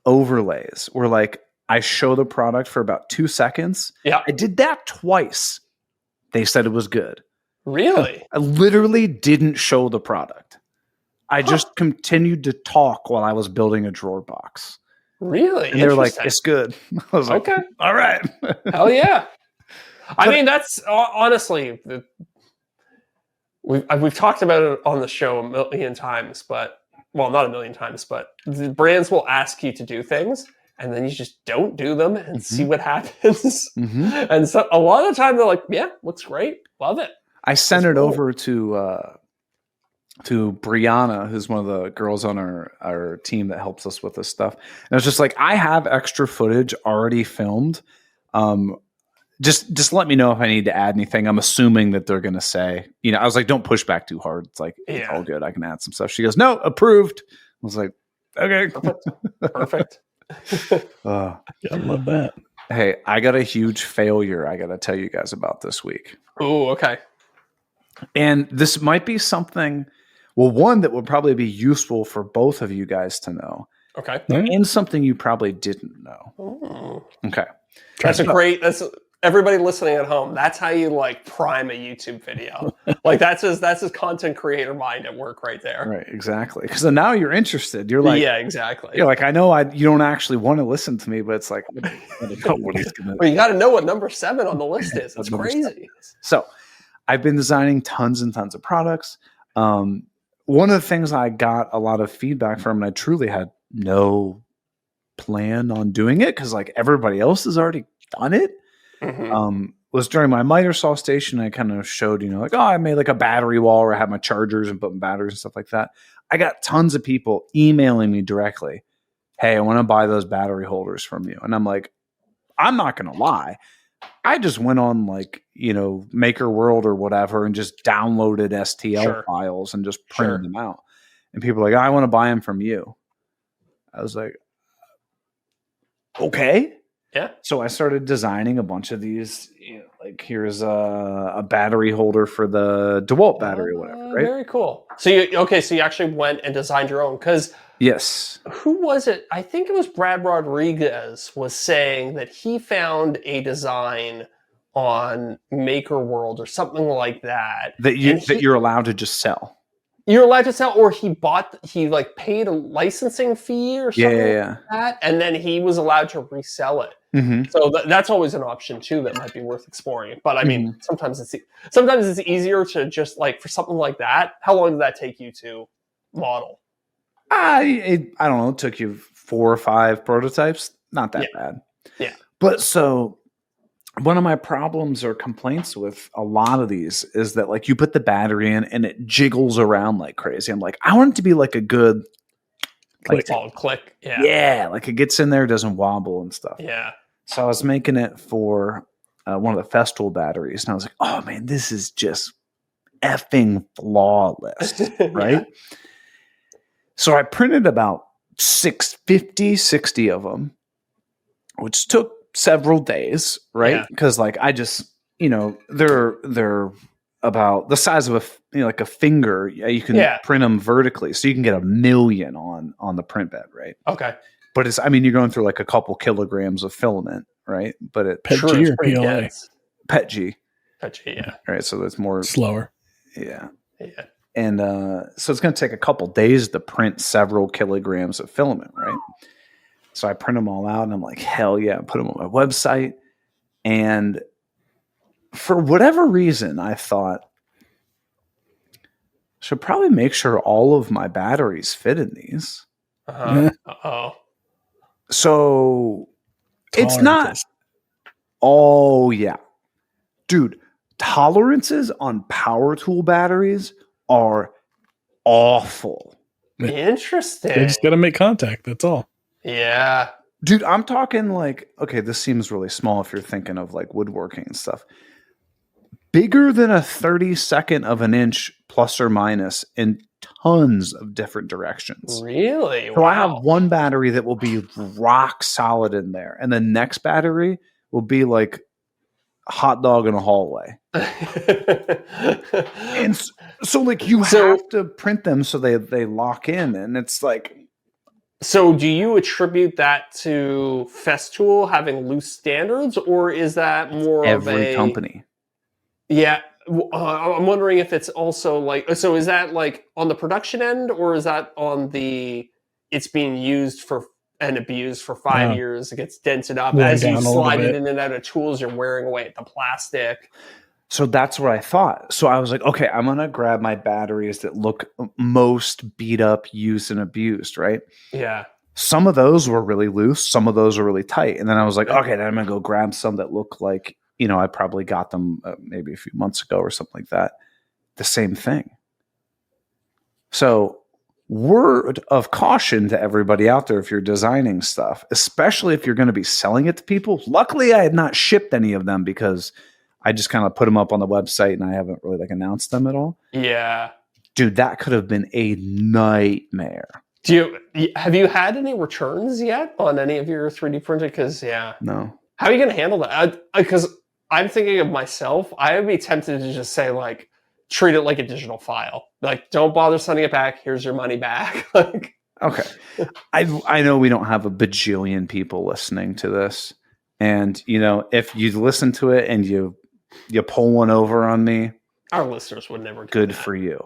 overlays where like I show the product for about 2 seconds. Yeah. I did that twice. They said it was good. Really? I literally didn't show the product. I just continued to talk while I was building a drawer box. Really? And they were like, it's good. I was like, okay. All right. Hell yeah. I mean, that's honestly, we've talked about it on the show a million times, but not a million times, but the brands will ask you to do things and then you just don't do them and see what happens. And so a lot of the time they're like, yeah, looks great. Love it. I sent it over to to Brianna, who's one of the girls on our team that helps us with this stuff. And I was just like, I have extra footage already filmed. Just let me know if I need to add anything. I'm assuming that they're going to say, I was like, don't push back too hard. It's like, it's all good. I can add some stuff. She goes, no, approved. I was like, okay. Perfect. I love that. Hey, I got a huge failure I got to tell you guys about this week. Oh, okay. And this might be something, one that would probably be useful for both of you guys to know. Okay. And something you probably didn't know. Ooh. Okay. That's everybody listening at home. That's how you prime a YouTube video. That's his content creator mind at work right there. Right, exactly. Because now you're interested. You're like, yeah, exactly. You're like, I know you don't actually want to listen to me, but it's like, I don't know what he's gonna. Well, you got to know what number 7 on the list is. That's crazy. 7. So, I've been designing tons and tons of products. One of the things I got a lot of feedback from, and I truly had no plan on doing it because everybody else has already done it. Mm-hmm. Was during my miter saw station. I kind of showed, I made a battery wall where I had my chargers and putting batteries and stuff like that. I got tons of people emailing me directly. Hey, I want to buy those battery holders from you. And I'm like, I'm not going to lie. I just went on Maker World or whatever and just downloaded STL files and just printed them out. And people are like, I want to buy them from you. I was like, okay. Yeah. So I started designing a bunch of these. Here's a battery holder for the DeWalt battery or whatever. Right. Very cool. So you actually went and designed your own because. Yes. Who was it? I think it was Brad Rodriguez was saying that he found a design on Maker World or something like that. That you're allowed to just sell. You're allowed to sell, or he paid a licensing fee or something like that, and then he was allowed to resell it. Mm-hmm. So that's always an option too that might be worth exploring. But I mean, sometimes it's easier to just for something like that. How long did that take you to model? I don't know. It took you 4 or 5 prototypes. Not that bad. Yeah. But so one of my problems or complaints with a lot of these is that you put the battery in and it jiggles around like crazy. I'm like, I want it to be a good click. Yeah. Yeah. It gets in there, doesn't wobble and stuff. Yeah. So I was making it for one of the Festool batteries. And I was like, oh man, this is just effing flawless. Right. Yeah. So I printed about 60 of them, which took several days, right? Because I just, they're about the size of a finger. You can print them vertically, so you can get 1 million on the print bed, right? Okay. But you're going through a couple kilograms of filament, right? But it PET G or PLA? PET G. PET G, yeah. All right, so it's more slower. Yeah. Yeah. And so it's going to take a couple days to print several kilograms of filament, right? So I print them all out, and I'm like, hell yeah, I put them on my website. And for whatever reason, I thought, I should probably make sure all of my batteries fit in these. Uh-oh. So it's not. Oh, yeah. Dude, tolerances on power tool batteries are awful. Interesting. They just got to make contact. That's all. Yeah. Dude, I'm talking okay, this seems really small if you're thinking of woodworking and stuff. Bigger than a 32nd of an inch plus or minus in tons of different directions. Really? So I have one battery that will be rock solid in there, and the next battery will be like a hot dog in a hallway. And so you have to print them so they lock in, and it's So do you attribute that to Festool having loose standards, or is that more every company? Yeah. I'm wondering if it's also so is that on the production end, or is that on it's being used and abused for 5 years, it gets dented up as you slide it in and out of tools, you're wearing away at the plastic. So that's what I thought. So I was like, okay, I'm going to grab my batteries that look most beat up, used, and abused, right? Yeah. Some of those were really loose. Some of those were really tight. And then I was like, okay, then I'm going to go grab some that look like, I probably got them maybe a few months ago or something like that. The same thing. So, word of caution to everybody out there if you're designing stuff, especially if you're going to be selling it to people. Luckily, I had not shipped any of them because I just kind of put them up on the website and I haven't really like announced them at all. Yeah. Dude, that could have been a nightmare. Have you had any returns yet on any of your 3D printed? Because no. How are you going to handle that? Because I'm thinking of myself. I would be tempted to just say like, treat it like a digital file. Like, don't bother sending it back. Here's your money back. Like, okay, I know we don't have a bajillion people listening to this, and if you listen to it and you pull one over on me, our listeners would never. Good for you.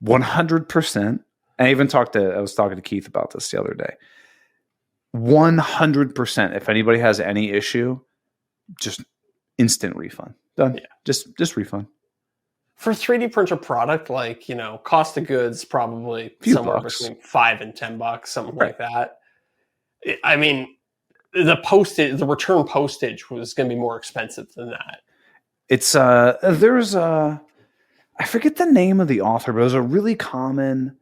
100%. I was talking to Keith about this the other day. 100%. If anybody has any issue, just instant refund. Done. Yeah. Just refund. For 3D printer product, like, cost of goods probably somewhere between $5 and $10, something like that. I mean, the return postage was going to be more expensive than that. It's there's I forget the name of the author, but it was a really common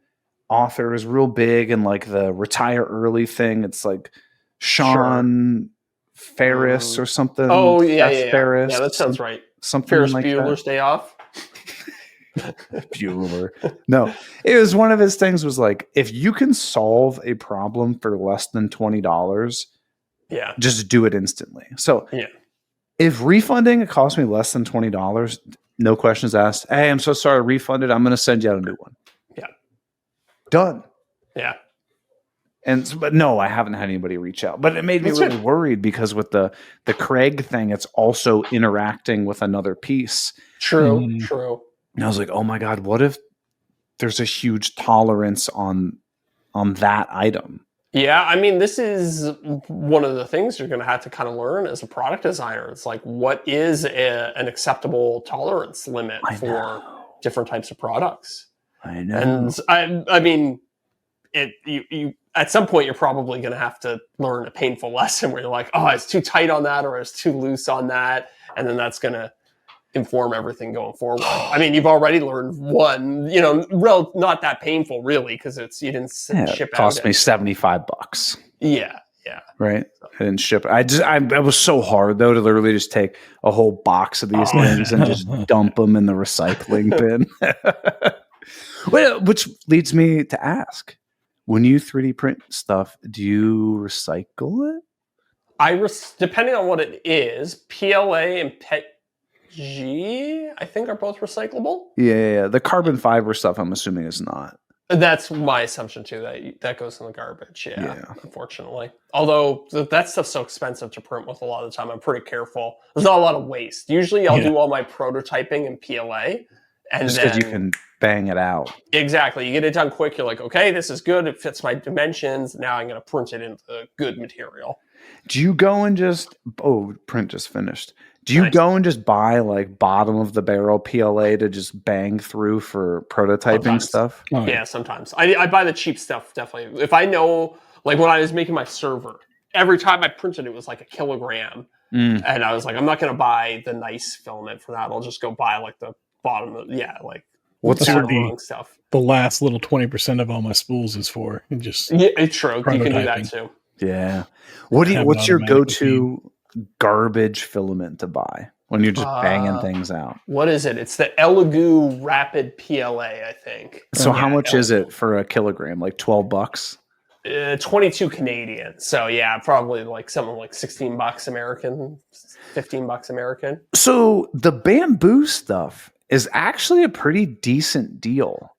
author. It was real big in like the retire early thing. It's like Sean Ferris or something. Oh yeah, Ferris. Yeah, that sounds right. Something Ferris like Bueller's that. Day Off. Bueller. No, it was one of his things was like, if you can solve a problem for less than $20, just do it instantly. So if refunding it cost me less than $20, no questions asked. Hey, I'm so sorry, refunded. I'm going to send you out a new one. Yeah. Done. Yeah. But no, I haven't had anybody reach out. But it made me really worried because with the Craig thing, it's also interacting with another piece. True. And I was like, oh my God, what if there's a huge tolerance on that item? Yeah, I mean, this is one of the things you're going to have to kind of learn as a product designer. It's like, what is an acceptable tolerance limit for different types of products? I know. And I mean, you at some point, you're probably going to have to learn a painful lesson where you're like, oh, it's too tight on that or it's too loose on that. And then that's going to inform everything going forward. I mean, you've already learned one, not that painful really, because you didn't ship it cost me $75. Yeah. Right. I didn't ship it. I was so hard though to literally just take a whole box of these things and just dump them in the recycling bin. Well, which leads me to ask, when you 3D print stuff, do you recycle it? Depending on what it is, PLA and PETG, I think, are both recyclable. Yeah. The carbon fiber stuff, I'm assuming, is not. That's my assumption too. That goes in the garbage. Yeah. Unfortunately, although that stuff's so expensive to print with, a lot of the time I'm pretty careful. There's not a lot of waste. Usually, I'll do all my prototyping in PLA, and just because you can bang it out. Exactly. You get it done quick. You're like, okay, this is good. It fits my dimensions. Now I'm going to print it into good material. Do you go and print just finished. Do you go and just buy like bottom of the barrel PLA to just bang through for prototyping stuff? Oh, yeah, sometimes. I buy the cheap stuff, definitely. If I know, like when I was making my server, every time I printed it was like 1 kilogram. And I was like, I'm not going to buy the nice filament for that. I'll just go buy like the bottom of, what's stuff. The last little 20% of all my spools is for. And just it's true. You can do that too. Yeah. What's your go-to garbage filament to buy when you're just banging things out? What is it? It's the Elegoo Rapid PLA, I think. So how much is it for a kilogram? Like $12? 22 Canadian. So yeah, probably like something like $16 American, $15 American. So the Bambu stuff is actually a pretty decent deal.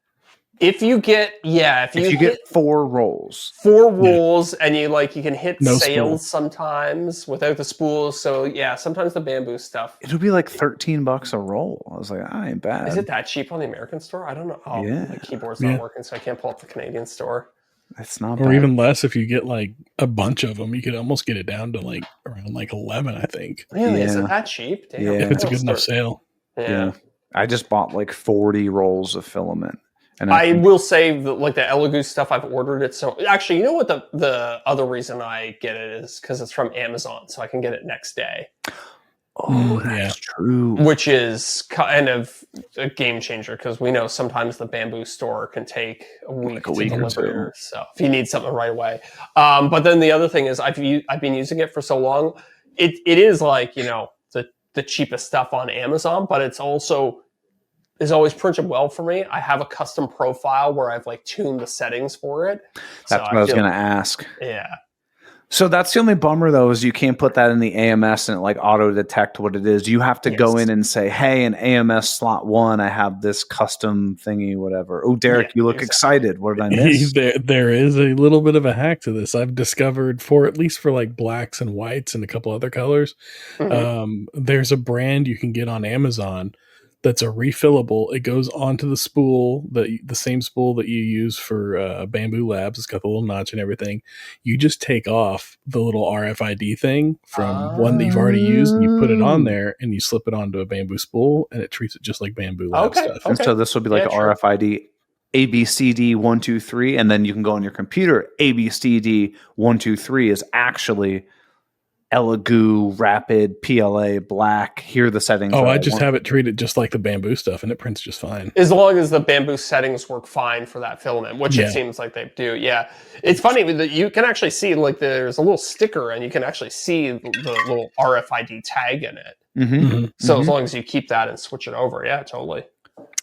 If you get, if you get 4 rolls, and you can hit sales spool sometimes without the spools. So sometimes the Bambu stuff, it'll be like $13 a roll. I was like, I ain't bad. Is it that cheap on the American store? I don't know. Oh, my keyboard's not working, so I can't pull up the Canadian store. It's not, or even less if you get like a bunch of them. You could almost get it down to like around like 11, I think. Really? Is it that cheap? Damn. If it's a good enough sale. Yeah. I just bought like 40 rolls of filament. And I will say that, like the Elegoo stuff, I've ordered it. So actually, you know what the other reason I get it is because it's from Amazon, so I can get it next day. Oh, that's true. Which is kind of a game changer because we know sometimes the Bambu store can take a week to deliver. So if you need something right away. But then the other thing is I've been using it for so long. It is like, the cheapest stuff on Amazon, but it's also is always printed well for me. I have a custom profile where I've like tuned the settings for it. That's what I was going to ask. Yeah. So that's the only bummer, though, is you can't put that in the AMS and it like auto detect what it is. You have to go in and say, hey, in AMS slot 1, I have this custom thingy, whatever. Oh, Derek, you look excited. What did I miss? There is a little bit of a hack to this. I've discovered at least for like blacks and whites and a couple other colors. There's a brand you can get on Amazon that's a refillable. It goes onto the spool, the same spool that you use for Bambu Labs. It's got the little notch and everything. You just take off the little RFID thing from one that you've already used, and you put it on there, and you slip it onto a Bambu spool, and it treats it just like Bambu Lab stuff. And so this will be like RFID ABCD 1 2 3, and then you can go on your computer. ABCD 1 2 3 is actually Elegoo, Rapid, PLA, Black. Here are the settings. I just have it treated just like the Bambu stuff, and it prints just fine. As long as the Bambu settings work fine for that filament, which it seems like they do. Yeah. It's funny that you can actually see, like, there's a little sticker, and you can actually see the little RFID tag in it. So as long as you keep that and switch it over, yeah, totally.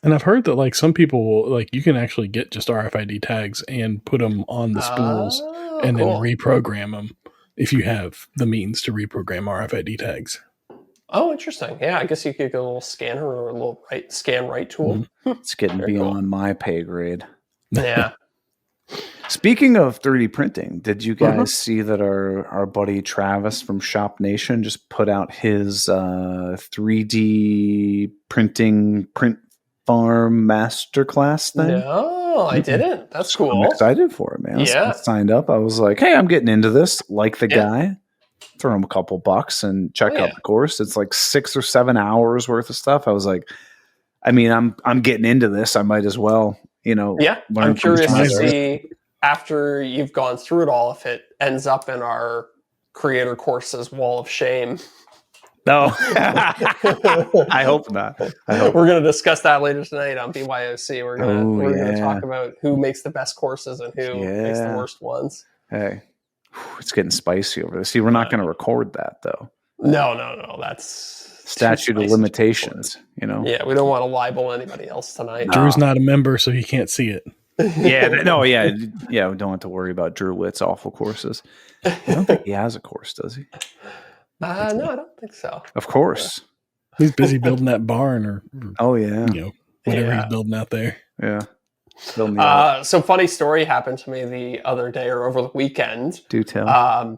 And I've heard that, like, some people, like, you can actually get just RFID tags and put them on the spools and then reprogram them. If you have the means to reprogram RFID tags. Oh, interesting. Yeah, I guess you could get a little scanner or a little scan right tool. It's getting beyond my pay grade. Yeah. Speaking of 3D printing, did you guys see that our buddy Travis from Shop Nation just put out his 3D printing print farm masterclass thing? No, I didn't. That's cool. I'm excited for it, man. I signed up. I was like, hey, I'm getting into this. Like the guy. Throw him a couple bucks and check out the course. It's like 6 or 7 hours worth of stuff. I was like, I mean, I'm getting into this. I might as well, Yeah, I'm curious to see after you've gone through it all if it ends up in our creator courses wall of shame. No, I hope not. We're going to discuss that later tonight on BYOC. We're going to talk about who makes the best courses and who makes the worst ones. Hey, it's getting spicy over there. See, we're not going to record that though. No. That's statute of limitations. Yeah, we don't want to libel anybody else tonight. Drew's not a member, so he can't see it. Yeah. We don't have to worry about Drew Witt's awful courses. I don't think he has a course, does he? No, I don't think so. Of course. He's busy building that barn or whatever he's building out there. Yeah. So funny story happened to me the other day or over the weekend. Do tell.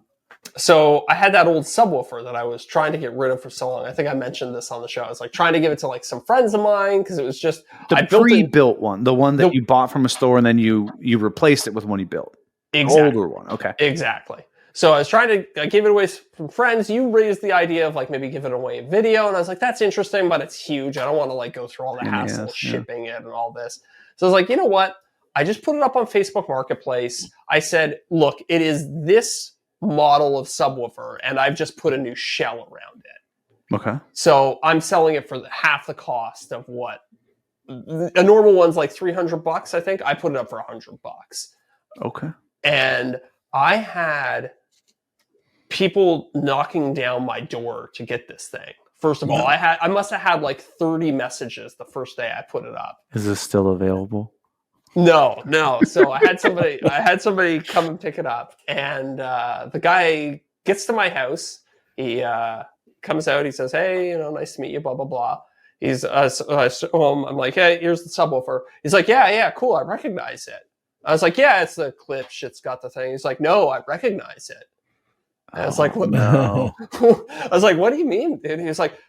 So I had that old subwoofer that I was trying to get rid of for so long. I think I mentioned this on the show. I was like trying to give it to like some friends of mine because it was just the pre-built one, the one that you bought from a store and then you replaced it with one you built. Exactly. Older one. Okay. Exactly. So I was trying to give it away from friends. You raised the idea of like maybe give it away in video. And I was like, that's interesting, but it's huge. I don't want to like go through all the hassle of shipping it and all this. So I was like, you know what? I just put it up on Facebook Marketplace. I said, look, it is this model of subwoofer, and I've just put a new shell around it. Okay. So I'm selling it for half the cost of what a normal one's like $300, I think. I put it up for $100. Okay. And I had people knocking down my door to get this thing. First of all, I must have had like 30 messages the first day I put it up. Is this still available? No. So I had somebody come and pick it up, and the guy gets to my house. He comes out. He says, "Hey, nice to meet you." Blah blah blah. He's home. I'm like, "Hey, here's the subwoofer." He's like, "Yeah, cool. I recognize it." I was like, "Yeah, it's the Klipsch. It's got the thing." He's like, "No, I recognize it." And I was like, "What?" No. I was like, "What do you mean, dude?" He's like,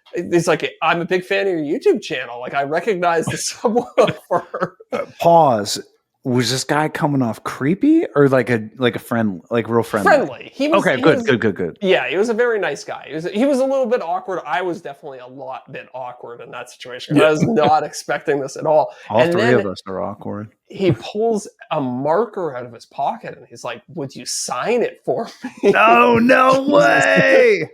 "I'm a big fan of your YouTube channel. Like, I recognize the subwoofer." Pause. Was this guy coming off creepy or like a friend, like real friendly? Friendly. He was okay. Good. Yeah, he was a very nice guy. He was a little bit awkward. I was definitely a bit awkward in that situation. Yeah. I was not expecting this at all. All three of us are awkward. He pulls a marker out of his pocket and he's like, "Would you sign it for me?" No way!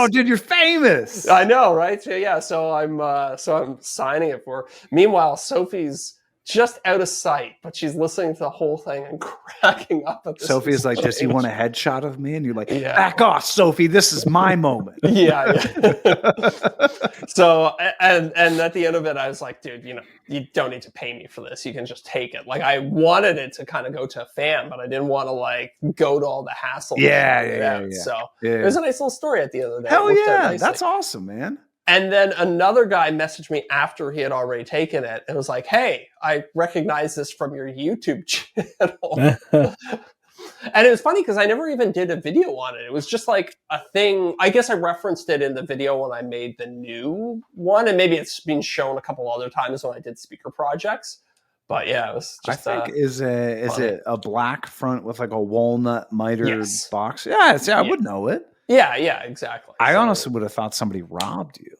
Dude, you're famous. I know, right? So, yeah, so I'm signing it for her. Meanwhile, Sophie's just out of sight, but she's listening to the whole thing and cracking up at this. Sophie's like, does he want a headshot of me? And you're like, back off, Sophie. This is my moment. Yeah. So, and at the end of it, I was like, dude, you don't need to pay me for this. You can just take it. Like, I wanted it to kind of go to a fan, but I didn't want to like go to all the hassle. Yeah. So it was a nice little story at the end of the day. Hell yeah. That's awesome, man. And then another guy messaged me after he had already taken it and was like, "Hey, I recognize this from your YouTube channel." And it was funny because I never even did a video on it. It was just like a thing. I guess I referenced it in the video when I made the new one, and maybe it's been shown a couple other times when I did speaker projects. But yeah, it was just. I think is it a black front with like a walnut mitered box? Yeah, I would know it. Yeah, exactly. I honestly would have thought somebody robbed you.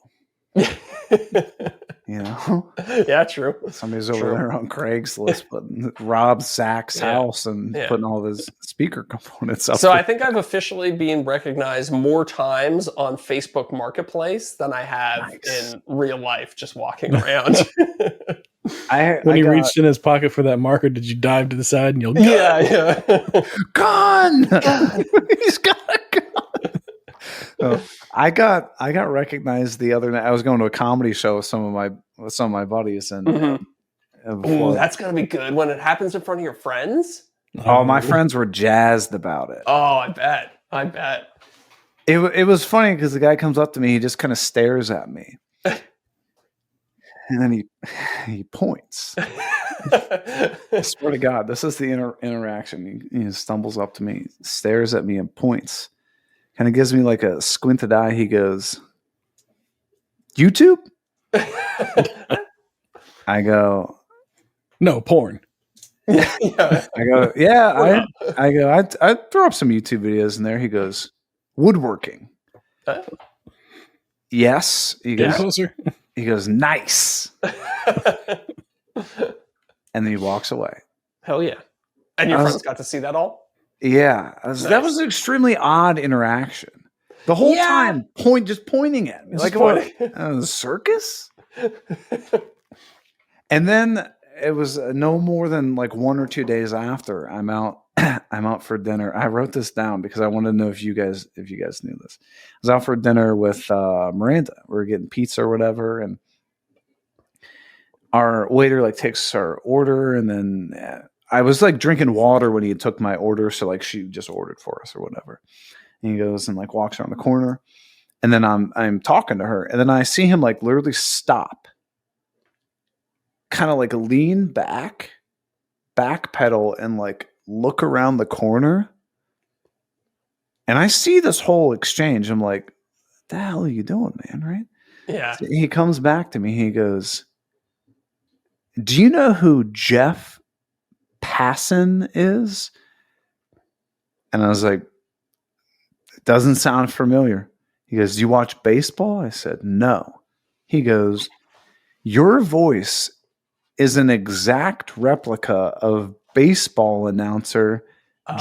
Yeah, true. Somebody's over there on Craigslist putting robbed Zach's house and putting all his speaker components up. So I think I've officially been recognized more times on Facebook Marketplace than I have in real life, just walking around. When he reached in his pocket for that marker, did you dive to the side and yell, "Gun!" Yeah. Gun! He's got a gun. I got recognized the other night. I was going to a comedy show with some of my buddies, and that's gonna be good when it happens in front of your friends. Oh, my friends were jazzed about it. Oh, I bet. It was funny because the guy comes up to me, he just kind of stares at me, and then he points. I swear to God, this is the interaction. He stumbles up to me, stares at me, and points. Kind of gives me like a squinted eye. He goes, "YouTube?" I go, "No, porn." I go, "Yeah." I go, I throw up some YouTube videos in there. He goes, "Woodworking." Yes. He goes, closer. He goes, "Nice." And then he walks away. Hell yeah. And your friends got to see that all? Yeah, that was an extremely odd interaction. The whole time, just pointing at me, like a circus. And then it was no more than like 1 or 2 days after I'm out. I'm out for dinner. I wrote this down because I wanted to know if you guys knew this. I was out for dinner with Miranda. We were getting pizza or whatever, and our waiter like takes our order, and then. I was like drinking water when he took my order. So like she just ordered for us or whatever. And he goes and like walks around the corner, and then I'm talking to her, and then I see him like literally stop, kind of like lean back pedal and like look around the corner. And I see this whole exchange. I'm like, what the hell are you doing, man? Right? Yeah. So he comes back to me. He goes, "Do you know who Jeff Passan is?" And I was like, "It doesn't sound familiar." He goes, "Do you watch baseball?" I said, "No." He goes, "Your voice is an exact replica of baseball announcer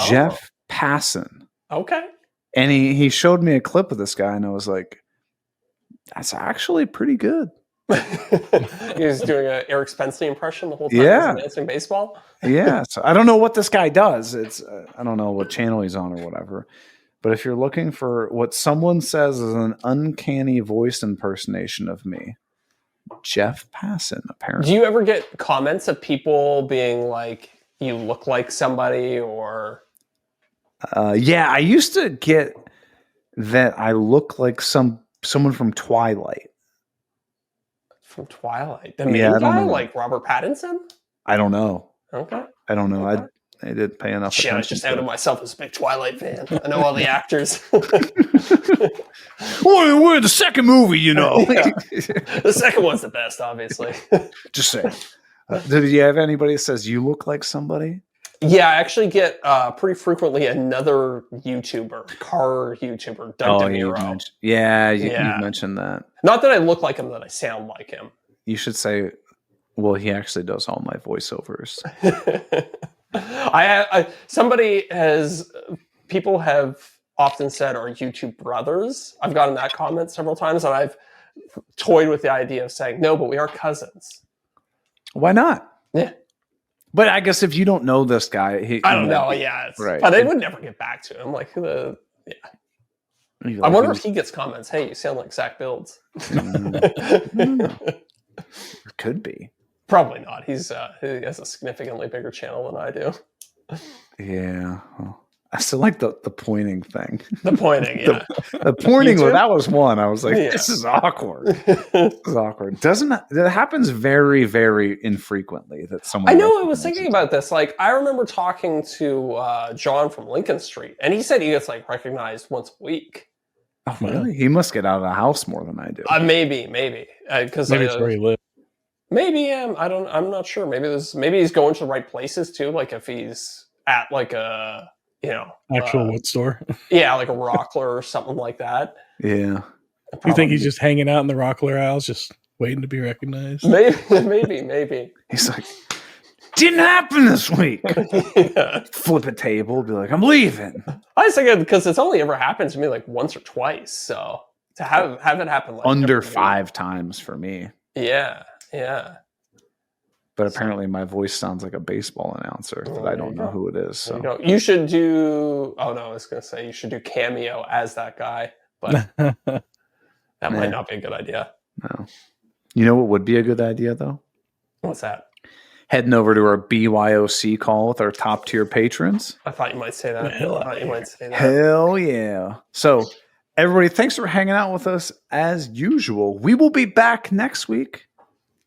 Jeff Passan." Okay. And he showed me a clip of this guy, and I was like, "That's actually pretty good." He was doing an Eric Spenceley impression the whole time. Yeah, announcing baseball. Yeah, so I don't know what this guy does. It's I don't know what channel he's on or whatever. But if you're looking for what someone says is an uncanny voice impersonation of me, Jeff Passan, apparently. Do you ever get comments of people being like, "You look like somebody," or? Yeah, I used to get that I look like someone from Twilight. From Twilight, the main guy, like Robert Pattinson. I don't know. Okay, I don't know. Okay. I didn't pay enough attention. I just outed myself as a big Twilight fan. I know all the actors. We're the second movie, you know. Yeah. The second one's the best, obviously. Just saying. Do you have anybody that says you look like somebody? Yeah, I actually get pretty frequently another YouTuber, car YouTuber, Doug DeMuro. You mentioned that. Not that I look like him, that I sound like him. You should say, well, he actually does all my voiceovers. People have often said, are YouTube brothers? I've gotten that comment several times, and I've toyed with the idea of saying, no, but we are cousins. Why not? Yeah. But I guess if you don't know this guy, I don't know. Yeah, right. But they would never get back to him. Like, I wonder if he gets comments. Hey, you sound like Zach Builds. Could be. Probably not. He has a significantly bigger channel than I do. Yeah. Well, I still like the pointing thing. The pointing, yeah. the pointing, that was one. I was like, this is awkward. This is awkward. That happens very, very infrequently that someone. I know. I was thinking about this. Like, I remember talking to John from Lincoln Street, and he said he gets like recognized once a week. Oh, really? He must get out of the house more than I do. Maybe. Because maybe it's where he lives. Maybe I'm not sure. Maybe he's going to the right places too. Like if he's at like a actual wood store. Yeah, like a Rockler or something like that. Yeah. You think he's just hanging out in the Rockler aisles, just waiting to be recognized? Maybe. He's like, didn't happen this week. Yeah. Flip a table, be like, I'm leaving. I was thinking because it's only ever happened to me like once or twice. So to have it happen like under 5 times for me. Yeah. But apparently my voice sounds like a baseball announcer that I don't know who it is. So you should do. Oh no, I was going to say you should do Cameo as that guy, but that might not be a good idea. No. You know what would be a good idea though? What's that? Heading over to our BYOC call with our top tier patrons. I thought you might say that. Hell yeah! So everybody, thanks for hanging out with us as usual. We will be back next week,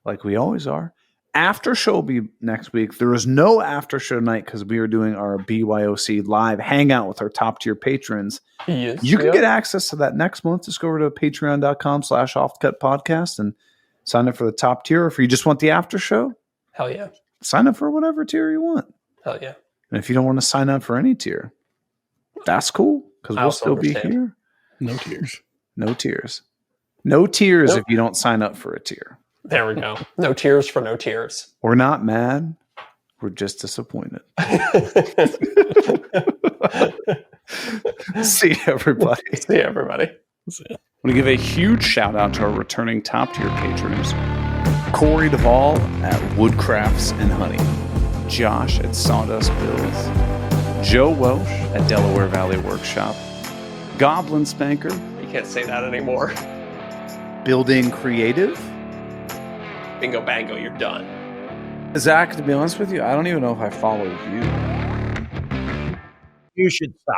like we always are. After show will be next week. There is no after show night because we are doing our BYOC live hangout with our top tier patrons. Yes, you can get access to that next month. Just go over to patreon.com/offthecut podcast and sign up for the top tier. If you just want the after show, hell yeah. Sign up for whatever tier you want. Hell yeah. And if you don't want to sign up for any tier, that's cool because we'll still be here. No tears. No tears. No tears if you don't sign up for a tier. There we go. No tears for no tears. We're not mad. We're just disappointed. See you, everybody. See you, everybody. I want to give a huge shout out to our returning top tier patrons. Corey Duvall at Woodcrafts and Honey. Josh at Sawdust Bills. Joe Welsh at Delaware Valley Workshop. Goblin Spanker. You can't say that anymore. Building Creative. Bingo bango, you're done. Zach, to be honest with you, I don't even know if I followed you. You should stop.